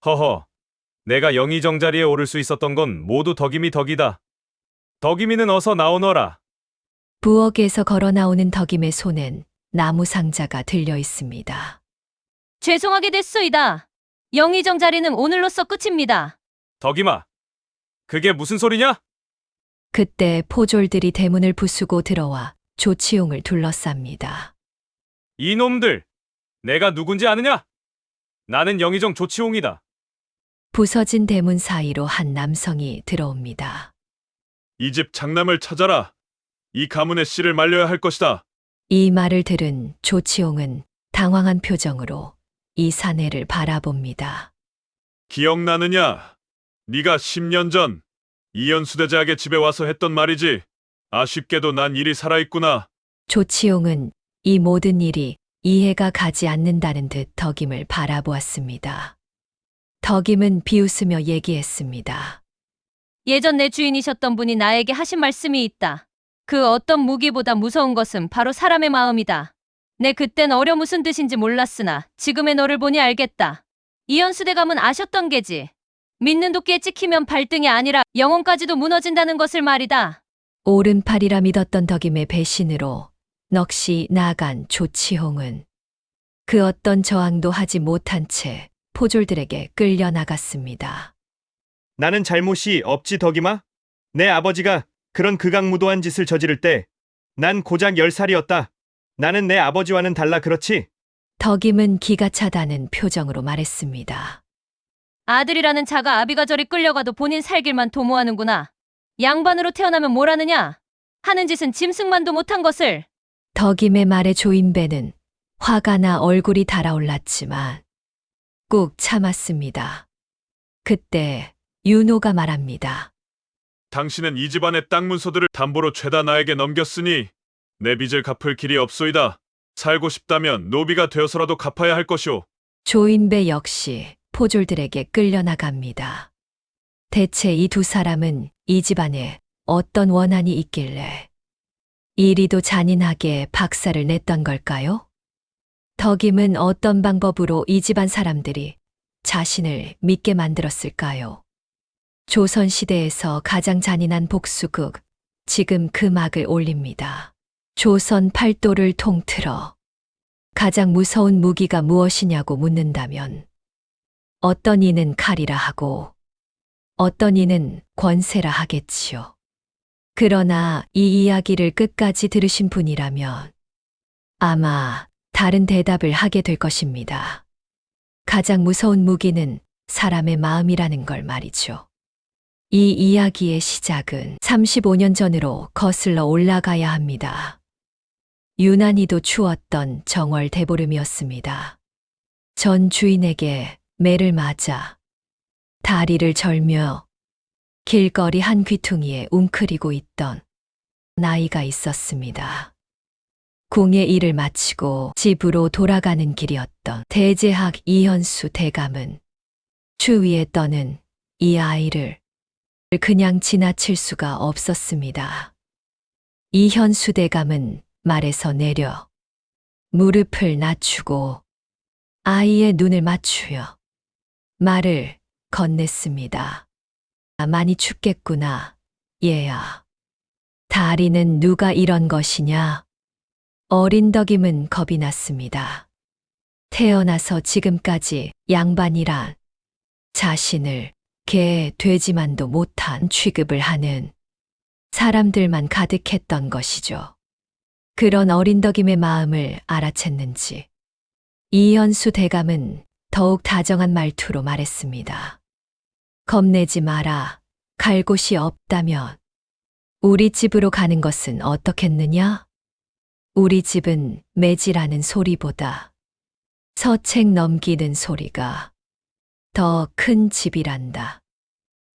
허허, 내가 영의정 자리에 오를 수 있었던 건 모두 덕임이 덕이다. 덕임이는 어서 나오너라. 부엌에서 걸어 나오는 덕임의 손엔 나무 상자가 들려 있습니다. 죄송하게 됐소이다. 영의정 자리는 오늘로써 끝입니다. 덕임아, 그게 무슨 소리냐? 그때 포졸들이 대문을 부수고 들어와 조치용을 둘러쌉니다. 이놈들, 내가 누군지 아느냐? 나는 영의정 조치홍이다. 부서진 대문 사이로 한 남성이 들어옵니다. 이 집 장남을 찾아라. 이 가문의 씨를 말려야 할 것이다. 이 말을 들은 조치용은 당황한 표정으로 이 사내를 바라봅니다. 기억나느냐? 네가 10년 전 이현수 대장의 집에 와서 했던 말이지. 아쉽게도 난 일이 살아있구나. 조치용은 이 모든 일이 이해가 가지 않는다는 듯 덕임을 바라보았습니다. 덕임은 비웃으며 얘기했습니다. 예전 내 주인이셨던 분이 나에게 하신 말씀이 있다. 그 어떤 무기보다 무서운 것은 바로 사람의 마음이다. 내 그땐 무슨 뜻인지 몰랐으나 지금의 너를 보니 알겠다. 이현수 대감은 아셨던 게지. 믿는 도끼에 찍히면 발등이 아니라 영혼까지도 무너진다는 것을 말이다. 오른팔이라 믿었던 덕임의 배신으로 넋이 나간 조치홍은 그 어떤 저항도 하지 못한 채 포졸들에게 끌려나갔습니다. 나는 잘못이 없지 덕임아? 내 아버지가 그런 극악무도한 짓을 저지를 때 난 고작 10살이었다. 나는 내 아버지와는 달라 그렇지? 덕임은 기가 차다는 표정으로 말했습니다. 아들이라는 자가 아비가 저리 끌려가도 본인 살길만 도모하는구나. 양반으로 태어나면 뭘 하느냐? 하는 짓은 짐승만도 못한 것을. 덕임의 말에 조인배는 화가 나 얼굴이 달아올랐지만 꾹 참았습니다. 그때 윤호가 말합니다. 당신은 이 집안의 땅 문서들을 담보로 죄다 나에게 넘겼으니 내 빚을 갚을 길이 없소이다. 살고 싶다면 노비가 되어서라도 갚아야 할 것이오. 조인배 역시 포졸들에게 끌려나갑니다. 대체 이 두 사람은 이 집안에 어떤 원한이 있길래 이리도 잔인하게 박살을 냈던 걸까요? 덕임은 어떤 방법으로 이 집안 사람들이 자신을 믿게 만들었을까요? 조선시대에서 가장 잔인한 복수극, 지금 그 막을 올립니다. 조선 팔도를 통틀어 가장 무서운 무기가 무엇이냐고 묻는다면 어떤 이는 칼이라 하고 어떤 이는 권세라 하겠지요. 그러나 이 이야기를 끝까지 들으신 분이라면 아마 다른 대답을 하게 될 것입니다. 가장 무서운 무기는 사람의 마음이라는 걸 말이죠. 이 이야기의 시작은 35년 전으로 거슬러 올라가야 합니다. 유난히도 추웠던 정월 대보름이었습니다. 전 주인에게 매를 맞아 다리를 절며 길거리 한 귀퉁이에 웅크리고 있던 나이가 있었습니다. 궁의 일을 마치고 집으로 돌아가는 길이었던 대제학 이현수 대감은 추위에 떠는 이 아이를 그냥 지나칠 수가 없었습니다. 이현수 대감은 말에서 내려 무릎을 낮추고 아이의 눈을 맞추어 말을 건넸습니다. 많이 춥겠구나, 얘야. 다리는 누가 이런 것이냐? 어린 덕임은 겁이 났습니다. 태어나서 지금까지 양반이란 자신을 개, 돼지만도 못한 취급을 하는 사람들만 가득했던 것이죠. 그런 어린 덕임의 마음을 알아챘는지 이현수 대감은 더욱 다정한 말투로 말했습니다. 겁내지 마라. 갈 곳이 없다면 우리 집으로 가는 것은 어떻겠느냐? 우리 집은 매지라는 소리보다 서책 넘기는 소리가 더 큰 집이란다.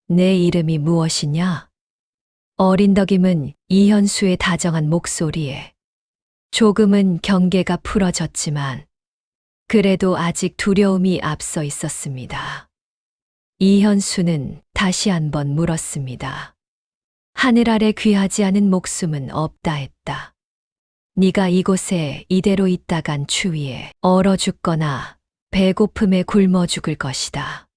내 이름이 무엇이냐? 어린 덕임은 이현수의 다정한 목소리에 조금은 경계가 풀어졌지만 그래도 아직 두려움이 앞서 있었습니다. 이현수는 다시 한번 물었습니다. 하늘 아래 귀하지 않은 목숨은 없다 했다. 네가 이곳에 이대로 있다간 추위에 얼어 죽거나 배고픔에 굶어 죽을 것이다.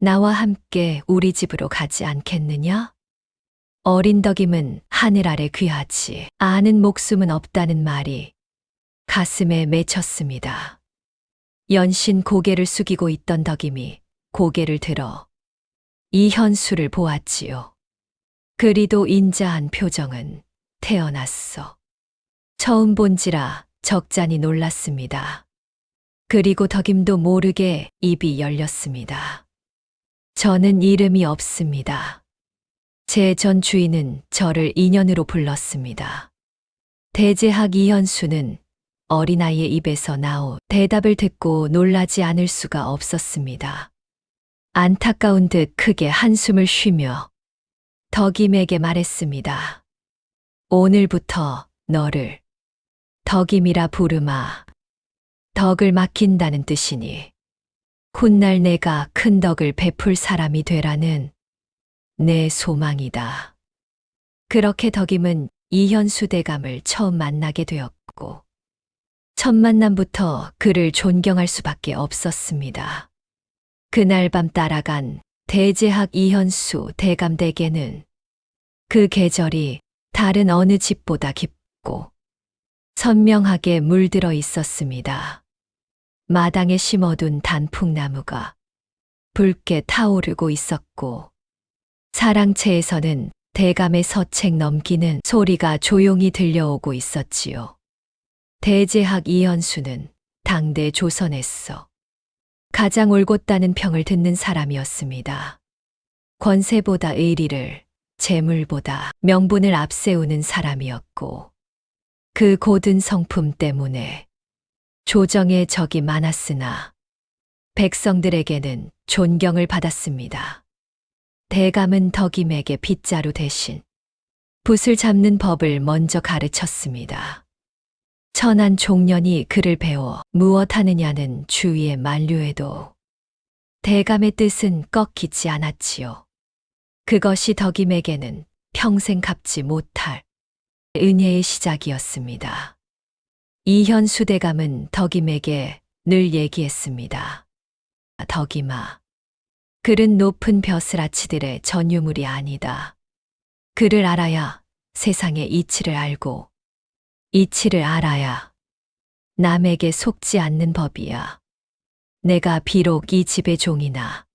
나와 함께 우리 집으로 가지 않겠느냐? 어린 덕임은 하늘 아래 귀하지 아는 목숨은 없다는 말이 가슴에 맺혔습니다. 연신 고개를 숙이고 있던 덕임이 고개를 들어 이현수를 보았지요. 그리도 인자한 표정은 태어났어. 처음 본지라 적잖이 놀랐습니다. 그리고 덕임도 모르게 입이 열렸습니다. 저는 이름이 없습니다. 제 전 주인은 저를 인연으로 불렀습니다. 대제학 이현수는 어린아이의 입에서 나온 대답을 듣고 놀라지 않을 수가 없었습니다. 안타까운 듯 크게 한숨을 쉬며 덕임에게 말했습니다. 오늘부터 너를 덕임이라 부르마. 덕을 맡긴다는 뜻이니 훗날 내가 큰 덕을 베풀 사람이 되라는 내 소망이다. 그렇게 덕임은 이현수 대감을 처음 만나게 되었고 첫 만남부터 그를 존경할 수밖에 없었습니다. 그날 밤 따라간 대제학 이현수 대감 댁에는 그 계절이 다른 어느 집보다 깊고 선명하게 물들어 있었습니다. 마당에 심어둔 단풍나무가 붉게 타오르고 있었고 사랑채에서는 대감의 서책 넘기는 소리가 조용히 들려오고 있었지요. 대제학 이현수는 당대 조선에서 가장 옳곧다는 평을 듣는 사람이었습니다. 권세보다 의리를, 재물보다 명분을 앞세우는 사람이었고 그 고든 성품 때문에 조정의 적이 많았으나 백성들에게는 존경을 받았습니다. 대감은 덕임에게 빗자루 대신 붓을 잡는 법을 먼저 가르쳤습니다. 천한 종년이 그를 배워 무엇 하느냐는 주위에 만류해도 대감의 뜻은 꺾이지 않았지요. 그것이 덕임에게는 평생 갚지 못할 은혜의 시작이었습니다. 이현수 대감은 덕임에게 늘 얘기했습니다. 덕임아, 글은 높은 벼슬아치들의 전유물이 아니다. 글을 알아야 세상의 이치를 알고 이치를 알아야 남에게 속지 않는 법이야. 내가 비록 이 집의 종이나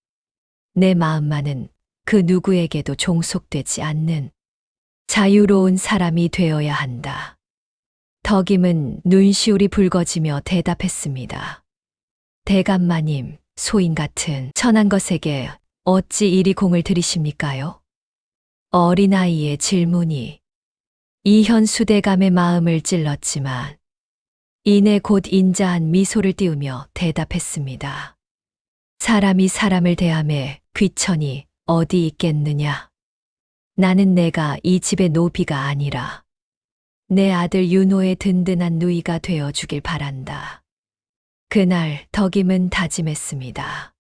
내 마음만은 그 누구에게도 종속되지 않는 자유로운 사람이 되어야 한다. 덕임은 눈시울이 붉어지며 대답했습니다. 대감마님, 소인 같은 천한 것에게 어찌 이리 공을 들이십니까요? 어린아이의 질문이 이현수 대감의 마음을 찔렀지만 이내 곧 인자한 미소를 띄우며 대답했습니다. 사람이 사람을 대함에 귀천이 어디 있겠느냐? 나는 내가 이 집의 노비가 아니라 내 아들 윤호의 든든한 누이가 되어 주길 바란다. 그날 덕임은 다짐했습니다.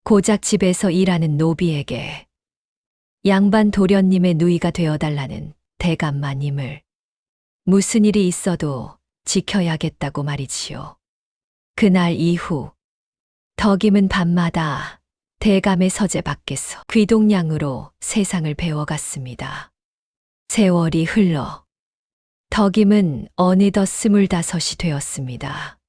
고작 집에서 일하는 노비에게 양반 도련님의 누이가 되어달라는 대감마님을 무슨 일이 있어도 지켜야겠다고 말이지요. 그날 이후 덕임은 밤마다 대감의 서재 밖에서 귀동냥으로 세상을 배워갔습니다. 세월이 흘러 덕임은 어느덧 25이 되었습니다.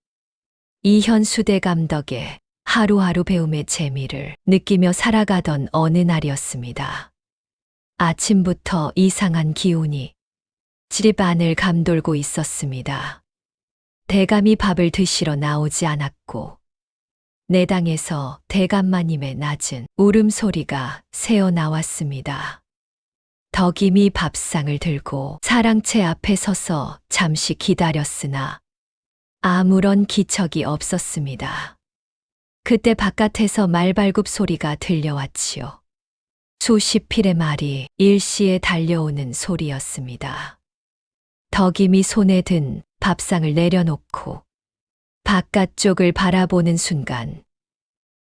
이현수 대감 덕에 하루하루 배움의 재미를 느끼며 살아가던 어느 날이었습니다. 아침부터 이상한 기운이 집 안을 감돌고 있었습니다. 대감이 밥을 드시러 나오지 않았고 내당에서 대감마님의 낮은 울음소리가 새어 나왔습니다. 덕임이 밥상을 들고 사랑채 앞에 서서 잠시 기다렸으나 아무런 기척이 없었습니다. 그때 바깥에서 말발굽 소리가 들려왔지요. 수십 필의 말이 일시에 달려오는 소리였습니다. 덕임이 손에 든 밥상을 내려놓고 바깥쪽을 바라보는 순간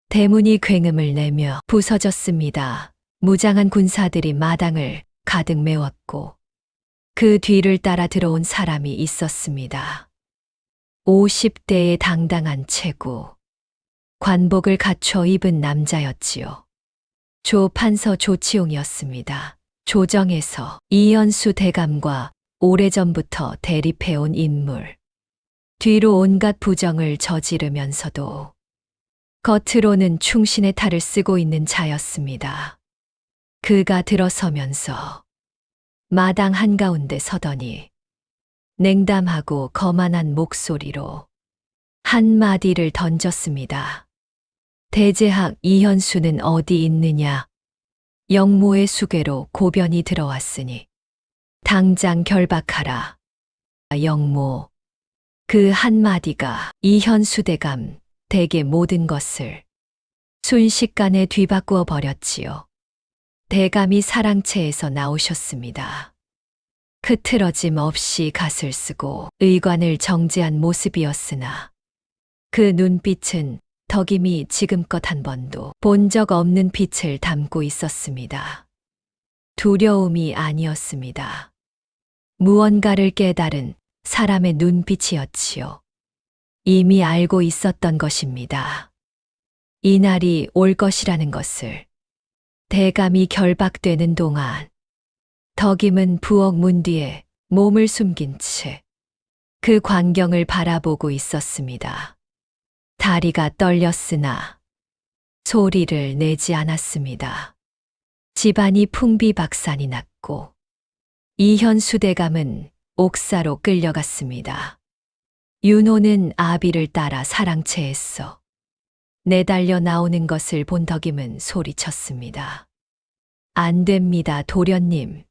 대문이 굉음을 내며 부서졌습니다. 무장한 군사들이 마당을 가득 메웠고 그 뒤를 따라 들어온 사람이 있었습니다. 50대의 당당한 체구, 관복을 갖춰 입은 남자였지요. 조 판서 조치용이었습니다. 조정에서 이현수 대감과 오래전부터 대립해온 인물. 뒤로 온갖 부정을 저지르면서도 겉으로는 충신의 탈을 쓰고 있는 자였습니다. 그가 들어서면서 마당 한가운데 서더니 냉담하고 거만한 목소리로 한마디를 던졌습니다. 대제학 이현수는 어디 있느냐? 영모의 수괴로 고변이 들어왔으니 당장 결박하라. 영모. 그 한마디가 이현수 대감 댁의 모든 것을 순식간에 뒤바꾸어 버렸지요. 대감이 사랑채에서 나오셨습니다. 흐트러짐 없이 갓을 쓰고 의관을 정지한 모습이었으나 그 눈빛은 덕임이 지금껏 한 번도 본 적 없는 빛을 담고 있었습니다. 두려움이 아니었습니다. 무언가를 깨달은 사람의 눈빛이었지요. 이미 알고 있었던 것입니다. 이날이 올 것이라는 것을. 대감이 결박되는 동안 덕임은 부엌 문 뒤에 몸을 숨긴 채 그 광경을 바라보고 있었습니다. 다리가 떨렸으나 소리를 내지 않았습니다. 집안이 풍비박산이 났고 이현수 대감은 옥사로 끌려갔습니다. 윤호는 아비를 따라 사랑채에서 내달려 나오는 것을 본 덕임은 소리쳤습니다. 안 됩니다, 도련님.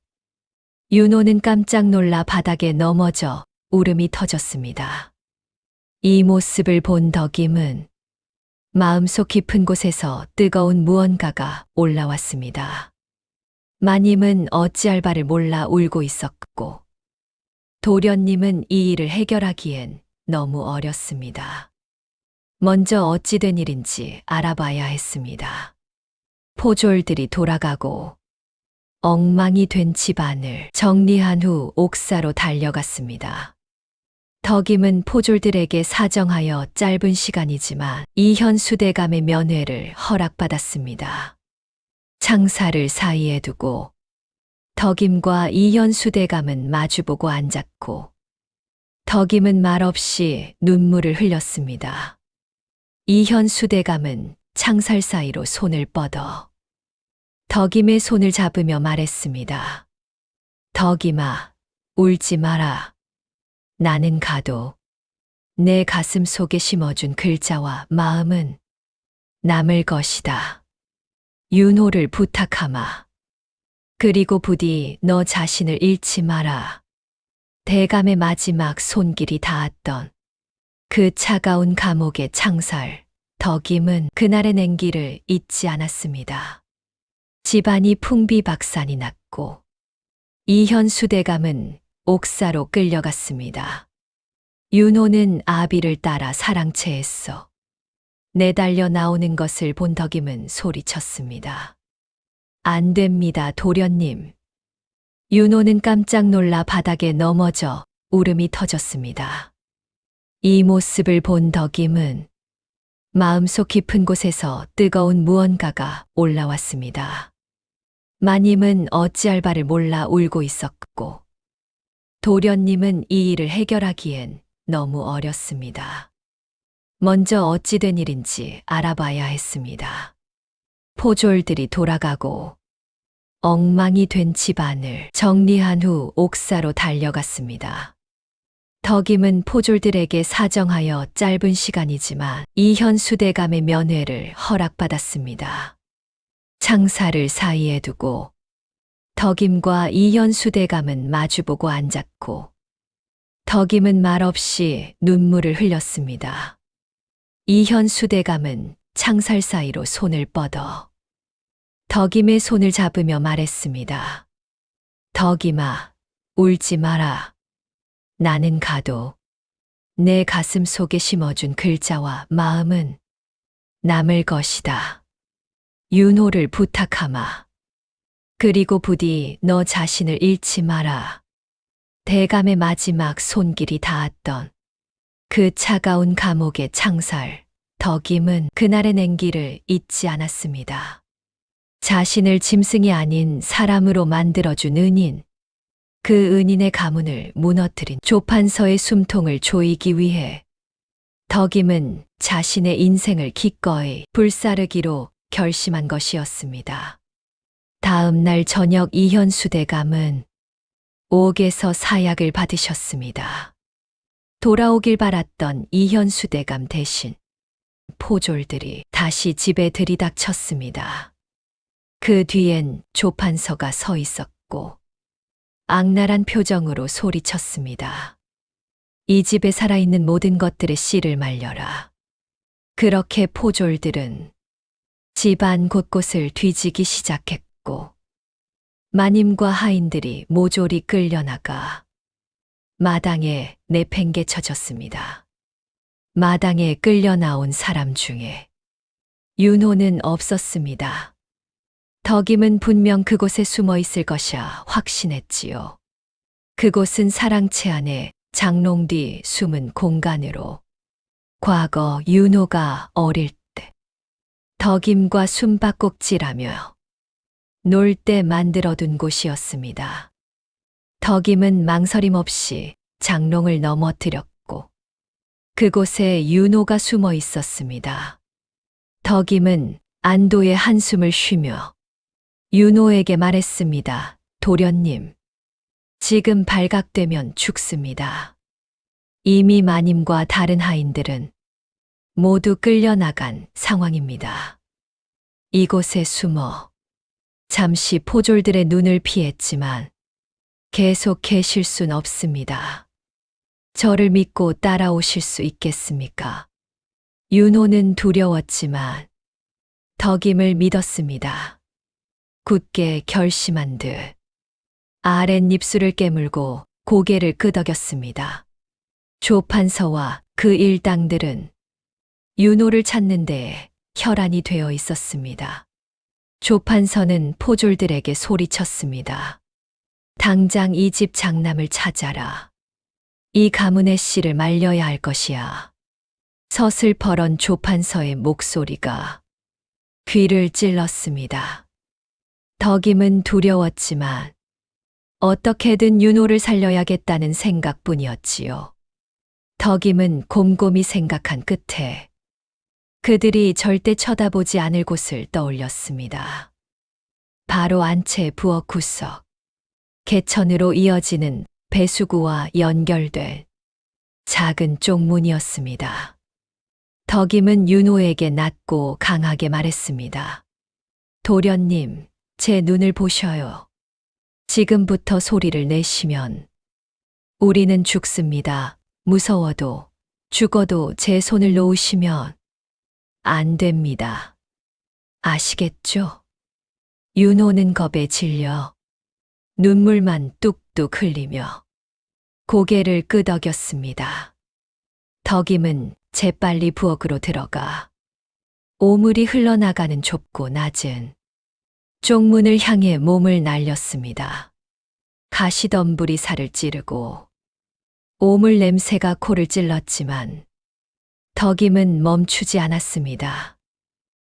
윤호는 깜짝 놀라 바닥에 넘어져 울음이 터졌습니다. 이 모습을 본 덕임은 마음속 깊은 곳에서 뜨거운 무언가가 올라왔습니다. 마님은 어찌할 바를 몰라 울고 있었고 도련님은 이 일을 해결하기엔 너무 어렸습니다. 먼저 어찌 된 일인지 알아봐야 했습니다. 포졸들이 돌아가고 엉망이 된 집안을 정리한 후 옥사로 달려갔습니다. 덕임은 포졸들에게 사정하여 짧은 시간이지만 이현수 대감의 면회를 허락받았습니다. 창사를 사이에 두고 덕임과 이현수 대감은 마주보고 앉았고 덕임은 말없이 눈물을 흘렸습니다. 이현수 대감은 창살 사이로 손을 뻗어 덕임의 손을 잡으며 말했습니다. 덕임아, 울지 마라. 나는 가도 내 가슴 속에 심어준 글자와 마음은 남을 것이다. 윤호를 부탁하마. 그리고 부디 너 자신을 잃지 마라. 대감의 마지막 손길이 닿았던 그 차가운 감옥의 창살, 덕임은 그날의 냉기를 잊지 않았습니다. 집안이 풍비박산이 났고 이현수 대감은 옥사로 끌려갔습니다. 윤호는 아비를 따라 사랑채에서 내달려 나오는 것을 본 덕임은 소리쳤습니다. 안 됩니다, 도련님. 윤호는 깜짝 놀라 바닥에 넘어져 울음이 터졌습니다. 이 모습을 본 덕임은 마음속 깊은 곳에서 뜨거운 무언가가 올라왔습니다. 마님은 어찌할 바를 몰라 울고 있었고 도련님은 이 일을 해결하기엔 너무 어렸습니다. 먼저 어찌 된 일인지 알아봐야 했습니다. 포졸들이 돌아가고 엉망이 된 집안을 정리한 후 옥사로 달려갔습니다. 덕임은 포졸들에게 사정하여 짧은 시간이지만 이현수 대감의 면회를 허락받았습니다. 창사를 사이에 두고 덕임과 이현수 대감은 마주보고 앉았고 덕임은 말없이 눈물을 흘렸습니다. 이현수 대감은 창살 사이로 손을 뻗어 덕임의 손을 잡으며 말했습니다. 덕임아, 울지 마라. 나는 가도 내 가슴 속에 심어준 글자와 마음은 남을 것이다. 윤호를 부탁하마. 그리고 부디 너 자신을 잃지 마라. 대감의 마지막 손길이 닿았던 그 차가운 감옥의 창살, 덕임은 그날의 냉기를 잊지 않았습니다. 자신을 짐승이 아닌 사람으로 만들어준 은인. 그 은인의 가문을 무너뜨린 조판서의 숨통을 조이기 위해 덕임은 자신의 인생을 기꺼이 불사르기로 결심한 것이었습니다. 다음 날 저녁 이현수 대감은 옥에서 사약을 받으셨습니다. 돌아오길 바랐던 이현수 대감 대신 포졸들이 다시 집에 들이닥쳤습니다. 그 뒤엔 조판서가 서 있었고 악랄한 표정으로 소리쳤습니다. 이 집에 살아있는 모든 것들의 씨를 말려라. 그렇게 포졸들은 집안 곳곳을 뒤지기 시작했고 마님과 하인들이 모조리 끌려나가 마당에 내팽개쳐졌습니다. 마당에 끌려나온 사람 중에 윤호는 없었습니다. 덕임은 분명 그곳에 숨어 있을 것이야 확신했지요. 그곳은 사랑채 안에 장롱 뒤 숨은 공간으로 과거 윤호가 어릴 때 덕임과 숨바꼭질하며 놀 때 만들어둔 곳이었습니다. 덕임은 망설임 없이 장롱을 넘어뜨렸고 그곳에 윤호가 숨어 있었습니다. 덕임은 안도의 한숨을 쉬며 윤호에게 말했습니다. 도련님, 지금 발각되면 죽습니다. 이미 마님과 다른 하인들은 모두 끌려나간 상황입니다. 이곳에 숨어 잠시 포졸들의 눈을 피했지만 계속 계실 순 없습니다. 저를 믿고 따라오실 수 있겠습니까? 윤호는 두려웠지만 덕임을 믿었습니다. 굳게 결심한 듯 아랫입술을 깨물고 고개를 끄덕였습니다. 조판서와 그 일당들은 윤호를 찾는 데 혈안이 되어 있었습니다. 조판서는 포졸들에게 소리쳤습니다. 당장 이 집 장남을 찾아라. 이 가문의 씨를 말려야 할 것이야. 서슬퍼런 조판서의 목소리가 귀를 찔렀습니다. 덕임은 두려웠지만 어떻게든 윤호를 살려야겠다는 생각뿐이었지요. 덕임은 곰곰이 생각한 끝에 그들이 절대 쳐다보지 않을 곳을 떠올렸습니다. 바로 안채 부엌 구석, 개천으로 이어지는 배수구와 연결된 작은 쪽문이었습니다. 덕임은 윤호에게 낮고 강하게 말했습니다. 도련님, 제 눈을 보셔요. 지금부터 소리를 내시면 우리는 죽습니다. 무서워도 죽어도 제 손을 놓으시면 안 됩니다. 아시겠죠? 윤호는 겁에 질려 눈물만 뚝뚝 흘리며 고개를 끄덕였습니다. 덕임은 재빨리 부엌으로 들어가 오물이 흘러나가는 좁고 낮은 쪽문을 향해 몸을 날렸습니다. 가시덤불이 살을 찌르고 오물 냄새가 코를 찔렀지만 덕임은 멈추지 않았습니다.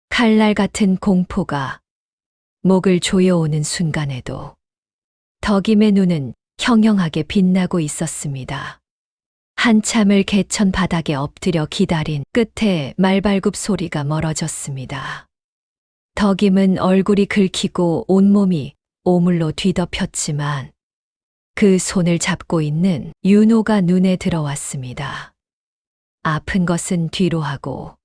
칼날 같은 공포가 목을 조여오는 순간에도 덕임의 눈은 형형하게 빛나고 있었습니다. 한참을 개천 바닥에 엎드려 기다린 끝에 말발굽 소리가 멀어졌습니다. 덕임은 얼굴이 긁히고 온몸이 오물로 뒤덮였지만 그 손을 잡고 있는 윤호가 눈에 들어왔습니다. 아픈 것은 뒤로 하고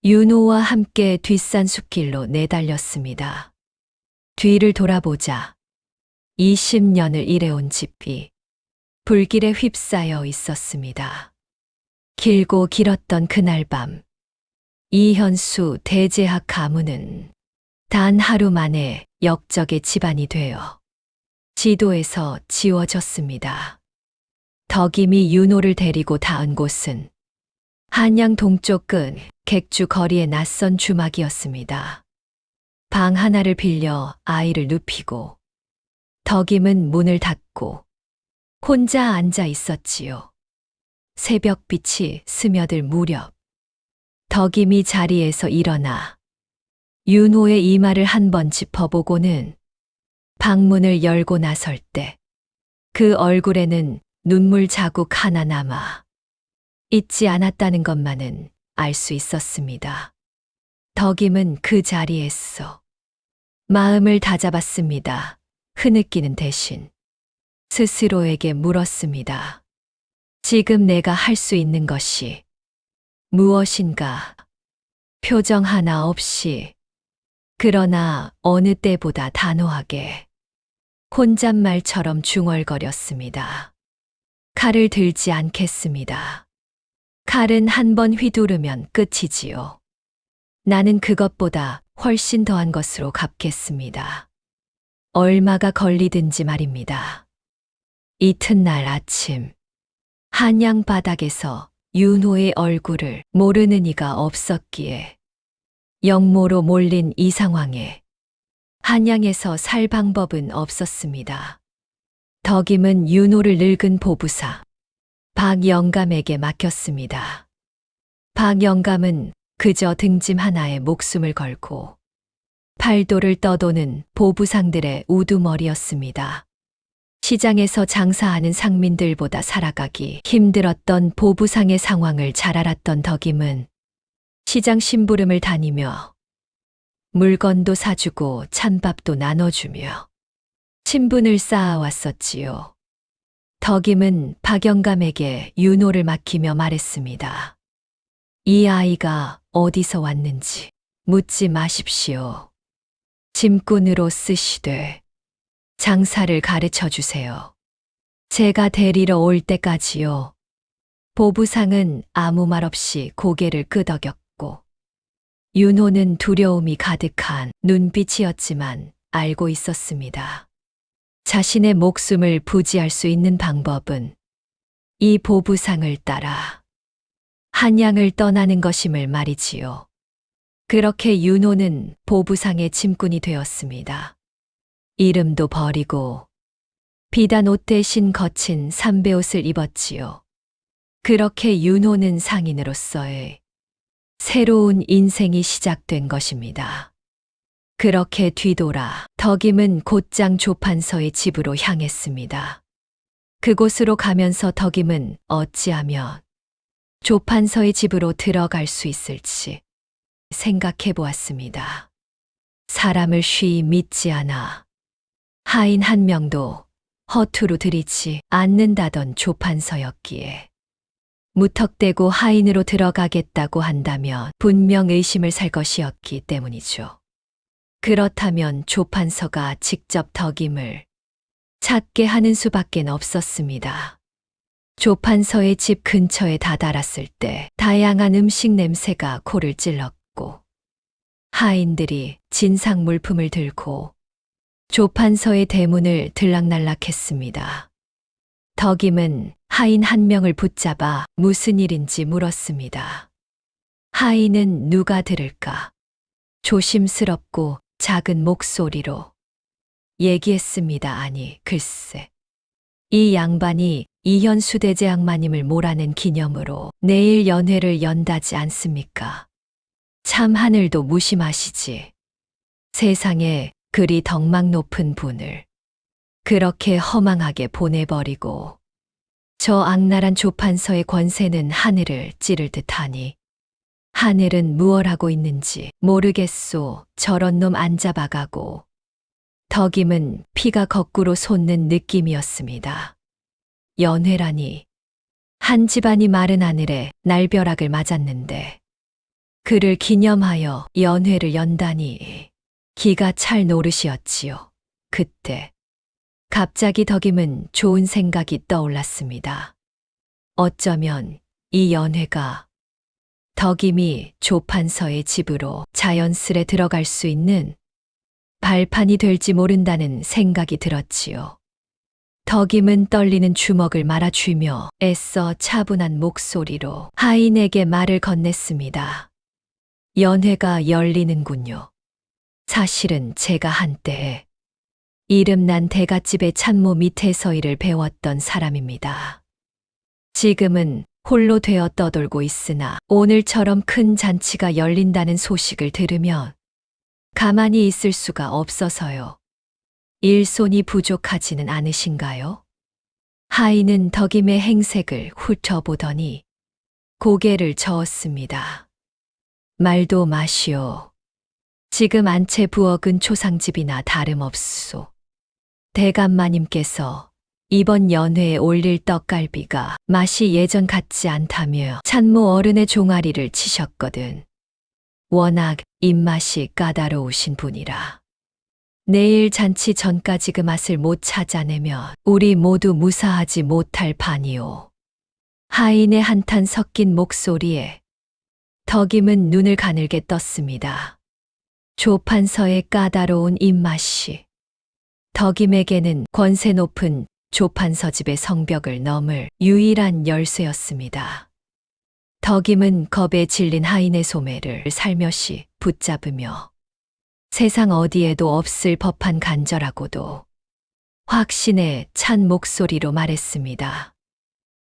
윤호와 함께 뒷산 숲길로 내달렸습니다. 뒤를 돌아보자 20년을 일해온 집이 불길에 휩싸여 있었습니다. 길고 길었던 그날 밤 이현수 대제학 가문은 단 하루 만에 역적의 집안이 되어 지도에서 지워졌습니다. 덕임이 윤호를 데리고 닿은 곳은 한양 동쪽 끝 객주 거리의 낯선 주막이었습니다. 방 하나를 빌려 아이를 눕히고 덕임은 문을 닫고 혼자 앉아 있었지요. 새벽빛이 스며들 무렵 덕임이 자리에서 일어나 윤호의 이마를 한번 짚어보고는 방문을 열고 나설 때 그 얼굴에는 눈물 자국 하나 남아 잊지 않았다는 것만은 알 수 있었습니다. 덕임은 그 자리에서 마음을 다잡았습니다. 흐느끼는 대신 스스로에게 물었습니다. 지금 내가 할 수 있는 것이 무엇인가? 표정 하나 없이, 그러나 어느 때보다 단호하게 혼잣말처럼 중얼거렸습니다. 칼을 들지 않겠습니다. 칼은 한 번 휘두르면 끝이지요. 나는 그것보다 훨씬 더한 것으로 갚겠습니다. 얼마가 걸리든지 말입니다. 이튿날 아침, 한양 바닥에서 윤호의 얼굴을 모르는 이가 없었기에 영모로 몰린 이 상황에 한양에서 살 방법은 없었습니다. 덕임은 윤호를 늙은 보부사 박영감에게 맡겼습니다. 박영감은 그저 등짐 하나에 목숨을 걸고 팔도를 떠도는 보부상들의 우두머리였습니다. 시장에서 장사하는 상민들보다 살아가기 힘들었던 보부상의 상황을 잘 알았던 덕임은 시장 심부름을 다니며 물건도 사주고 찬밥도 나눠주며 친분을 쌓아왔었지요. 덕임은 박영감에게 윤호를 맡기며 말했습니다. 이 아이가 어디서 왔는지 묻지 마십시오. 짐꾼으로 쓰시되 장사를 가르쳐 주세요. 제가 데리러 올 때까지요. 보부상은 아무 말 없이 고개를 끄덕였고 윤호는 두려움이 가득한 눈빛이었지만 알고 있었습니다. 자신의 목숨을 부지할 수 있는 방법은 이 보부상을 따라 한양을 떠나는 것임을 말이지요. 그렇게 윤호는 보부상의 짐꾼이 되었습니다. 이름도 버리고 비단 옷 대신 거친 삼배옷을 입었지요. 그렇게 윤호는 상인으로서의 새로운 인생이 시작된 것입니다. 그렇게 뒤돌아 덕임은 곧장 조판서의 집으로 향했습니다. 그곳으로 가면서 덕임은 어찌하면 조판서의 집으로 들어갈 수 있을지 생각해 보았습니다. 사람을 쉬이 믿지 않아 하인 한 명도 허투루 들이지 않는다던 조판서였기에 무턱대고 하인으로 들어가겠다고 한다면 분명 의심을 살 것이었기 때문이죠. 그렇다면 조판서가 직접 덕임을 찾게 하는 수밖엔 없었습니다. 조판서의 집 근처에 다다랐을 때 다양한 음식 냄새가 코를 찔렀고 하인들이 진상 물품을 들고 조판서의 대문을 들락날락했습니다. 덕임은 하인 한 명을 붙잡아 무슨 일인지 물었습니다. 하인은 누가 들을까? 조심스럽고 작은 목소리로 얘기했습니다. 아니, 글쎄. 이 양반이 이현수 대제악마님을 몰아낸 기념으로 내일 연회를 연다지 않습니까? 참 하늘도 무심하시지. 세상에 그리 덕망 높은 분을 그렇게 허망하게 보내버리고 저 악랄한 조판서의 권세는 하늘을 찌를 듯하니 하늘은 무얼 하고 있는지 모르겠소. 저런 놈 안 잡아가고. 덕임은 피가 거꾸로 솟는 느낌이었습니다. 연회라니. 한 집안이 마른 하늘에 날벼락을 맞았는데 그를 기념하여 연회를 연다니 기가 찰 노릇이었지요. 그때 갑자기 덕임은 좋은 생각이 떠올랐습니다. 어쩌면 이 연회가 덕임이 조판서의 집으로 자연스레 들어갈 수 있는 발판이 될지 모른다는 생각이 들었지요. 덕임은 떨리는 주먹을 말아쥐며 애써 차분한 목소리로 하인에게 말을 건넸습니다. 연회가 열리는군요. 사실은 제가 한때 이름난 대갓집의 참모 밑에서 일을 배웠던 사람입니다. 지금은 홀로 되어 떠돌고 있으나 오늘처럼 큰 잔치가 열린다는 소식을 들으면 가만히 있을 수가 없어서요. 일손이 부족하지는 않으신가요? 하인은 덕임의 행색을 훑어보더니 고개를 저었습니다. 말도 마시오. 지금 안채 부엌은 초상집이나 다름없소. 대감마님께서 이번 연회에 올릴 떡갈비가 맛이 예전 같지 않다며 찬모 어른의 종아리를 치셨거든. 워낙 입맛이 까다로우신 분이라. 내일 잔치 전까지 그 맛을 못 찾아내면 우리 모두 무사하지 못할 판이오. 하인의 한탄 섞인 목소리에 덕임은 눈을 가늘게 떴습니다. 조판서의 까다로운 입맛이 덕임에게는 권세 높은 조판서집의 성벽을 넘을 유일한 열쇠였습니다. 덕임은 겁에 질린 하인의 소매를 살며시 붙잡으며 세상 어디에도 없을 법한 간절하고도 확신에 찬 목소리로 말했습니다.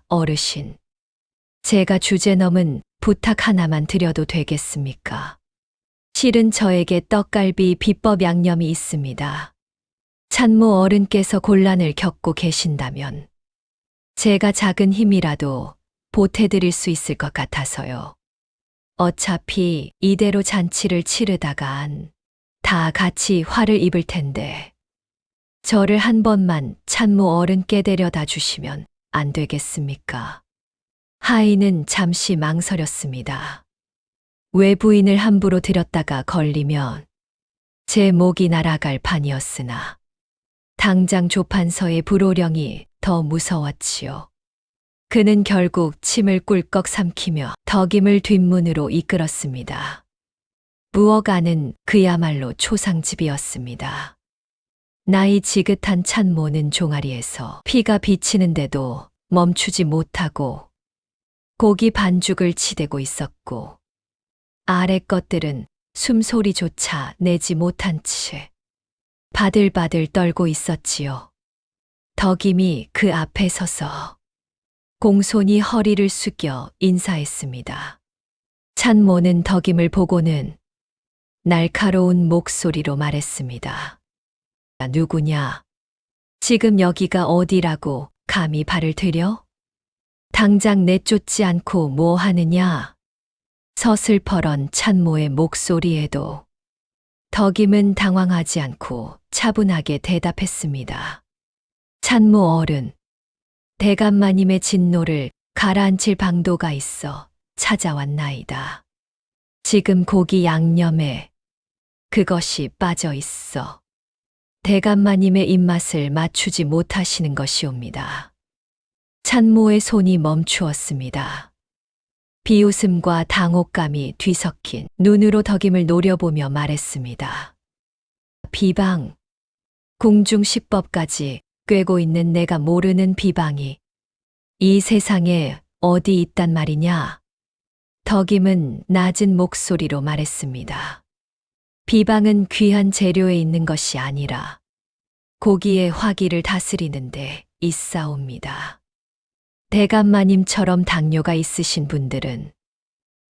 어르신, 제가 주제 넘은 부탁 하나만 드려도 되겠습니까? 실은 저에게 떡갈비 비법 양념이 있습니다. 찬모 어른께서 곤란을 겪고 계신다면 제가 작은 힘이라도 보태드릴 수 있을 것 같아서요. 어차피 이대로 잔치를 치르다간 다 같이 화를 입을 텐데 저를 한 번만 찬모 어른께 데려다 주시면 안 되겠습니까? 하인은 잠시 망설였습니다. 외부인을 함부로 들였다가 걸리면 제 목이 날아갈 판이었으나 당장 조판서의 불호령이 더 무서웠지요. 그는 결국 침을 꿀꺽 삼키며 덕임을 뒷문으로 이끌었습니다. 부엌 안은 그야말로 초상집이었습니다. 나이 지긋한 찬모는 종아리에서 피가 비치는데도 멈추지 못하고 고기 반죽을 치대고 있었고 아래 것들은 숨소리조차 내지 못한 채 바들바들 떨고 있었지요. 덕임이 그 앞에 서서 공손히 허리를 숙여 인사했습니다. 찬모는 덕임을 보고는 날카로운 목소리로 말했습니다. 누구냐? 지금 여기가 어디라고 감히 발을 들여? 당장 내쫓지 않고 뭐 하느냐? 서슬퍼런 찬모의 목소리에도 덕임은 당황하지 않고 차분하게 대답했습니다. 찬모 어른, 대감마님의 진노를 가라앉힐 방도가 있어 찾아왔나이다. 지금 고기 양념에 그것이 빠져 있어 대감마님의 입맛을 맞추지 못하시는 것이옵니다. 찬모의 손이 멈추었습니다. 비웃음과 당혹감이 뒤섞인 눈으로 덕임을 노려보며 말했습니다. 비방, 궁중시법까지 꿰고 있는 내가 모르는 비방이 이 세상에 어디 있단 말이냐? 덕임은 낮은 목소리로 말했습니다. 비방은 귀한 재료에 있는 것이 아니라 고기의 화기를 다스리는데 있사옵니다. 대감마님처럼 당뇨가 있으신 분들은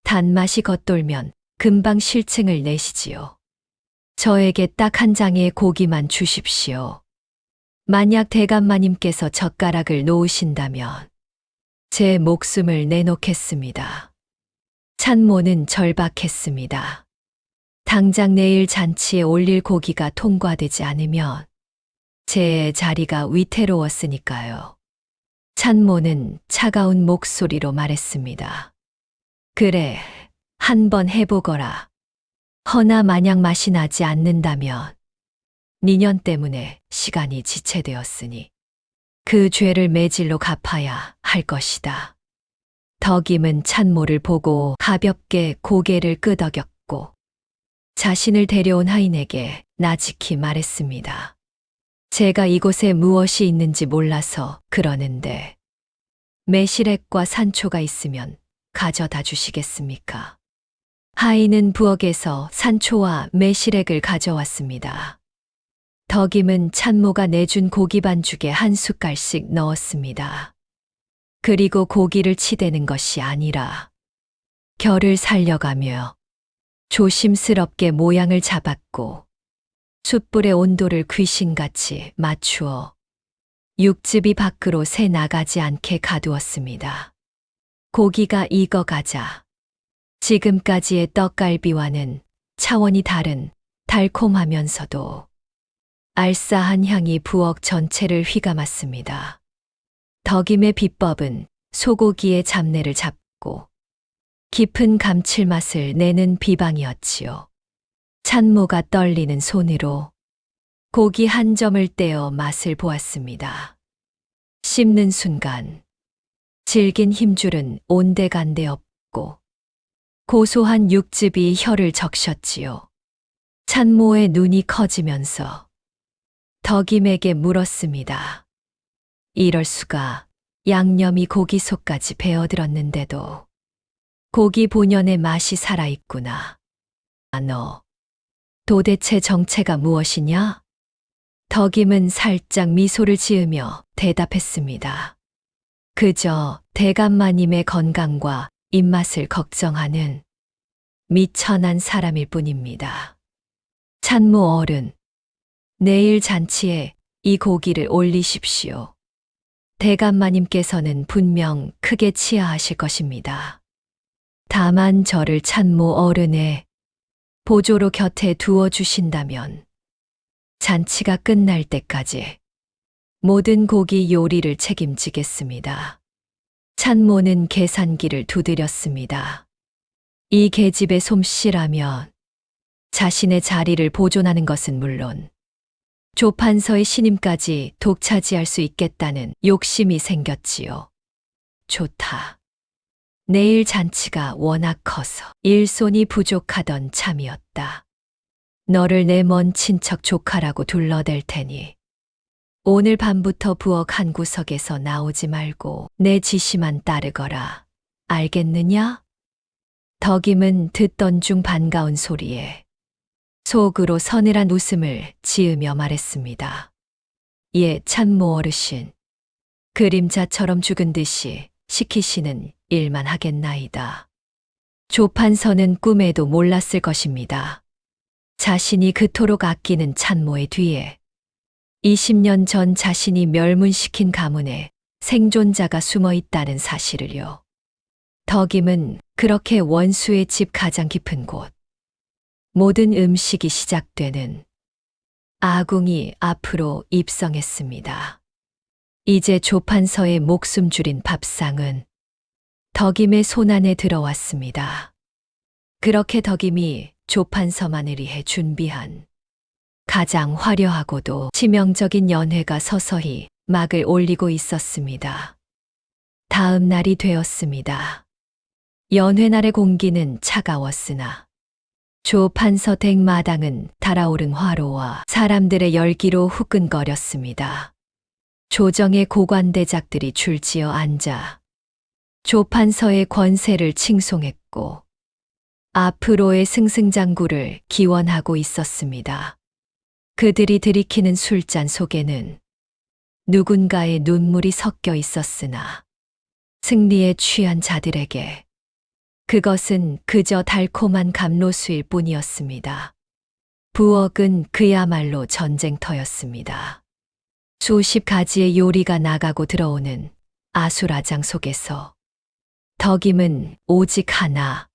단맛이 겉돌면 금방 실증을 내시지요. 저에게 딱 한 장의 고기만 주십시오. 만약 대감마님께서 젓가락을 놓으신다면 제 목숨을 내놓겠습니다. 찬모는 절박했습니다. 당장 내일 잔치에 올릴 고기가 통과되지 않으면 제 자리가 위태로웠으니까요. 찬모는 차가운 목소리로 말했습니다. 그래, 한번 해보거라. 허나 만약 맛이 나지 않는다면 니년 때문에 시간이 지체되었으니 그 죄를 매질로 갚아야 할 것이다. 덕임은 찬모를 보고 가볍게 고개를 끄덕였고 자신을 데려온 하인에게 나직히 말했습니다. 제가 이곳에 무엇이 있는지 몰라서 그러는데 매실액과 산초가 있으면 가져다 주시겠습니까? 하인은 부엌에서 산초와 매실액을 가져왔습니다. 덕임은 찬모가 내준 고기 반죽에 한 숟갈씩 넣었습니다. 그리고 고기를 치대는 것이 아니라 결을 살려가며 조심스럽게 모양을 잡았고 숯불의 온도를 귀신같이 맞추어 육즙이 밖으로 새 나가지 않게 가두었습니다. 고기가 익어가자 지금까지의 떡갈비와는 차원이 다른 달콤하면서도 알싸한 향이 부엌 전체를 휘감았습니다. 덕임의 비법은 소고기의 잡내를 잡고 깊은 감칠맛을 내는 비방이었지요. 찬모가 떨리는 손으로 고기 한 점을 떼어 맛을 보았습니다. 씹는 순간 질긴 힘줄은 온데간데 없고 고소한 육즙이 혀를 적셨지요. 찬모의 눈이 커지면서 덕임에게 물었습니다. 이럴 수가, 양념이 고기 속까지 배어들었는데도 고기 본연의 맛이 살아있구나. 너 도대체 정체가 무엇이냐? 덕임은 살짝 미소를 지으며 대답했습니다. 그저 대감마님의 건강과 입맛을 걱정하는 미천한 사람일 뿐입니다. 찬모 어른, 내일 잔치에 이 고기를 올리십시오. 대감마님께서는 분명 크게 치아하실 것입니다. 다만 저를 찬모 어른의 보조로 곁에 두어 주신다면 잔치가 끝날 때까지 모든 고기 요리를 책임지겠습니다. 찬모는 계산기를 두드렸습니다. 이 계집의 솜씨라면 자신의 자리를 보존하는 것은 물론 조판서의 신임까지 독차지할 수 있겠다는 욕심이 생겼지요. 좋다. 내일 잔치가 워낙 커서 일손이 부족하던 참이었다. 너를 내 먼 친척 조카라고 둘러댈 테니 오늘 밤부터 부엌 한 구석에서 나오지 말고 내 지시만 따르거라. 알겠느냐? 덕임은 듣던 중 반가운 소리에 속으로 서늘한 웃음을 지으며 말했습니다. 예, 찬모 어르신. 그림자처럼 죽은 듯이 시키시는 일만 하겠나이다. 조판서는 꿈에도 몰랐을 것입니다. 자신이 그토록 아끼는 찬모의 뒤에 20년 전 자신이 멸문시킨 가문에 생존자가 숨어 있다는 사실을요. 덕임은 그렇게 원수의 집 가장 깊은 곳, 모든 음식이 시작되는 아궁이 앞으로 입성했습니다. 이제 조판서의 목숨 줄인 밥상은 덕임의 손안에 들어왔습니다. 그렇게 덕임이 조판서만을 위해 준비한 가장 화려하고도 치명적인 연회가 서서히 막을 올리고 있었습니다. 다음 날이 되었습니다. 연회날의 공기는 차가웠으나 조판서 댁마당은 달아오른 화로와 사람들의 열기로 후끈거렸습니다. 조정의 고관대작들이 줄지어 앉아 조판서의 권세를 칭송했고 앞으로의 승승장구를 기원하고 있었습니다. 그들이 들이키는 술잔 속에는 누군가의 눈물이 섞여 있었으나 승리에 취한 자들에게 그것은 그저 달콤한 감로수일 뿐이었습니다. 부엌은 그야말로 전쟁터였습니다. 수십 가지의 요리가 나가고 들어오는 아수라장 속에서 덕임은 오직 하나,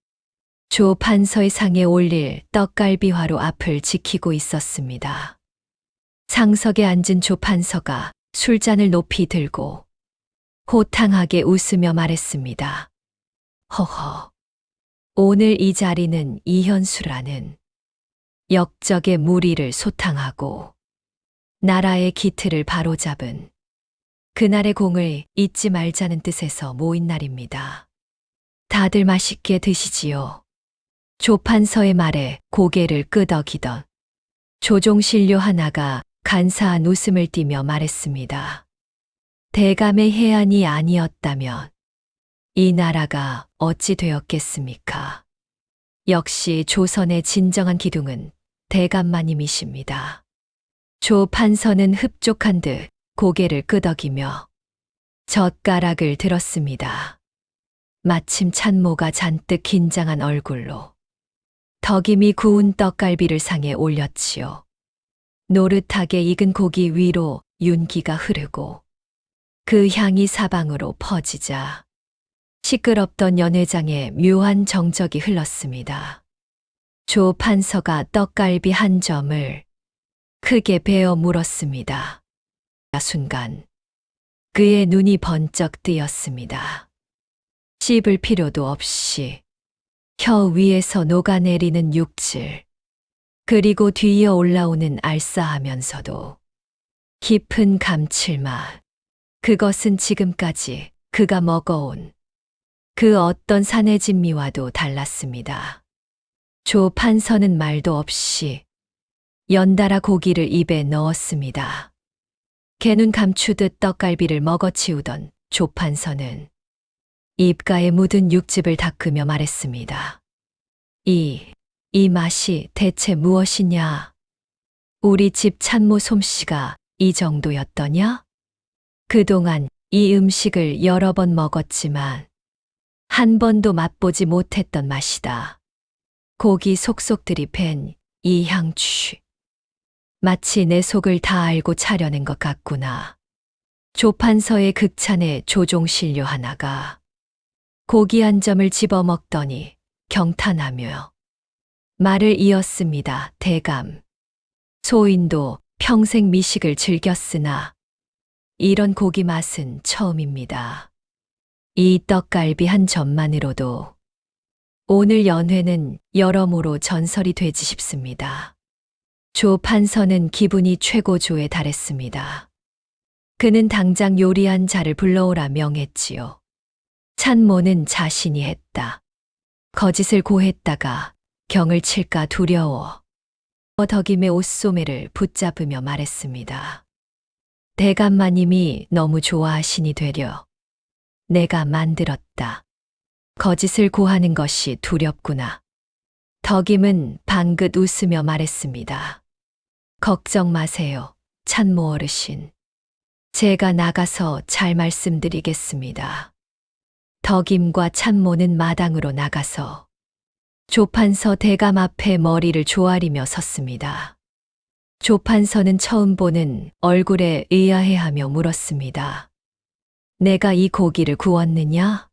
조판서의 상에 올릴 떡갈비화로 앞을 지키고 있었습니다. 상석에 앉은 조판서가 술잔을 높이 들고 호탕하게 웃으며 말했습니다. 허허, 오늘 이 자리는 이현수라는 역적의 무리를 소탕하고 나라의 기틀을 바로잡은 그날의 공을 잊지 말자는 뜻에서 모인 날입니다. 다들 맛있게 드시지요. 조판서의 말에 고개를 끄덕이던 조종신료 하나가 간사한 웃음을 띠며 말했습니다. 대감의 해안이 아니었다면 이 나라가 어찌 되었겠습니까? 역시 조선의 진정한 기둥은 대감마님이십니다. 조판서는 흡족한 듯 고개를 끄덕이며 젓가락을 들었습니다. 마침 찬모가 잔뜩 긴장한 얼굴로 덕임이 구운 떡갈비를 상에 올렸지요. 노릇하게 익은 고기 위로 윤기가 흐르고 그 향이 사방으로 퍼지자 시끄럽던 연회장에 묘한 정적이 흘렀습니다. 조 판서가 떡갈비 한 점을 크게 베어 물었습니다. 순간 그의 눈이 번쩍 뜨였습니다. 씹을 필요도 없이 혀 위에서 녹아내리는 육질, 그리고 뒤이어 올라오는 알싸하면서도 깊은 감칠맛. 그것은 지금까지 그가 먹어온 그 어떤 산의 진미와도 달랐습니다. 조 판서는 말도 없이 연달아 고기를 입에 넣었습니다. 개눈 감추듯 떡갈비를 먹어치우던 조 판서는 입가에 묻은 육즙을 닦으며 말했습니다. 이 맛이 대체 무엇이냐? 우리 집 참모 솜씨가 이 정도였더냐? 그동안 이 음식을 여러 번 먹었지만 한 번도 맛보지 못했던 맛이다. 고기 속속 들이팬 이 향취. 마치 내 속을 다 알고 차려낸 것 같구나. 조판서의 극찬에 조종신료 하나가 고기 한 점을 집어먹더니 경탄하며 말을 이었습니다. 대감. 소인도 평생 미식을 즐겼으나 이런 고기 맛은 처음입니다. 이 떡갈비 한 점만으로도 오늘 연회는 여러모로 전설이 되지 싶습니다. 조 판서는 기분이 최고조에 달했습니다. 그는 당장 요리한 자를 불러오라 명했지요. 찬모는 자신이 했다. 거짓을 고했다가 경을 칠까 두려워 덕임의 옷소매를 붙잡으며 말했습니다. 대감마님이 너무 좋아하시니 되려 내가 만들었다. 거짓을 고하는 것이 두렵구나. 덕임은 방긋 웃으며 말했습니다. 걱정 마세요, 찬모 어르신. 제가 나가서 잘 말씀드리겠습니다. 덕임과 찬모는 마당으로 나가서 조판서 대감 앞에 머리를 조아리며 섰습니다. 조판서는 처음 보는 얼굴에 의아해하며 물었습니다. 내가 이 고기를 구웠느냐?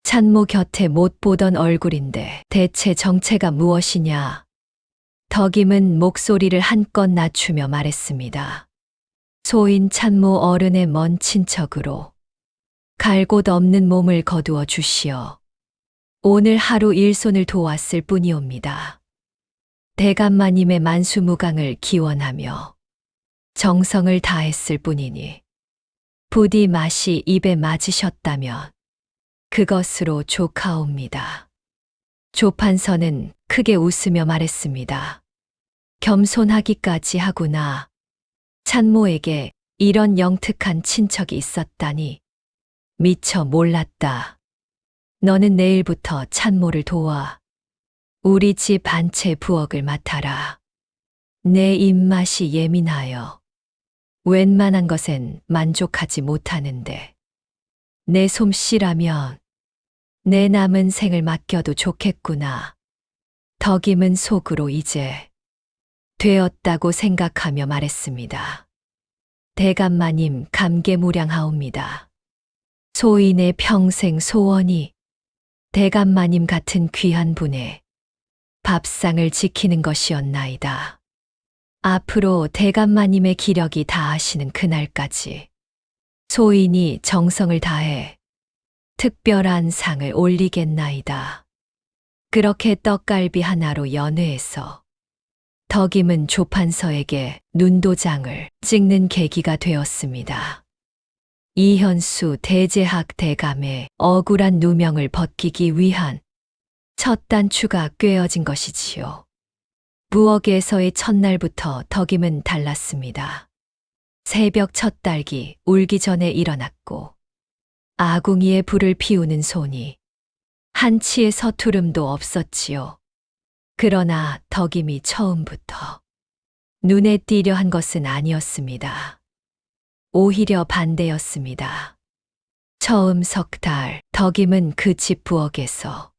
찬모 곁에 못 보던 얼굴인데 대체 정체가 무엇이냐? 덕임은 목소리를 한껏 낮추며 말했습니다. 소인 찬모 어른의 먼 친척으로 갈 곳 없는 몸을 거두어 주시어 오늘 하루 일손을 도왔을 뿐이옵니다. 대감마님의 만수무강을 기원하며 정성을 다했을 뿐이니 부디 맛이 입에 맞으셨다면 그것으로 조카옵니다. 조판서는 크게 웃으며 말했습니다. 겸손하기까지 하구나. 찬모에게 이런 영특한 친척이 있었다니 미처 몰랐다. 너는 내일부터 찬모를 도와 우리 집 반채 부엌을 맡아라. 내 입맛이 예민하여 웬만한 것엔 만족하지 못하는데 내 솜씨라면 내 남은 생을 맡겨도 좋겠구나. 덕임은 속으로 이제 되었다고 생각하며 말했습니다. 대감마님 감개무량하옵니다. 소인의 평생 소원이 대감마님 같은 귀한 분의 밥상을 지키는 것이었나이다. 앞으로 대감마님의 기력이 다하시는 그날까지 소인이 정성을 다해 특별한 상을 올리겠나이다. 그렇게 떡갈비 하나로 연회해서 덕임은 조판서에게 눈도장을 찍는 계기가 되었습니다. 이현수 대제학 대감의 억울한 누명을 벗기기 위한 첫 단추가 꿰어진 것이지요. 부엌에서의 첫날부터 덕임은 달랐습니다. 새벽 첫 딸기 울기 전에 일어났고 아궁이에 불을 피우는 손이 한치의 서투름도 없었지요. 그러나 덕임이 처음부터 눈에 띄려 한 것은 아니었습니다. 오히려 반대였습니다. 처음 석 달 덕임은 그 집 부엌에서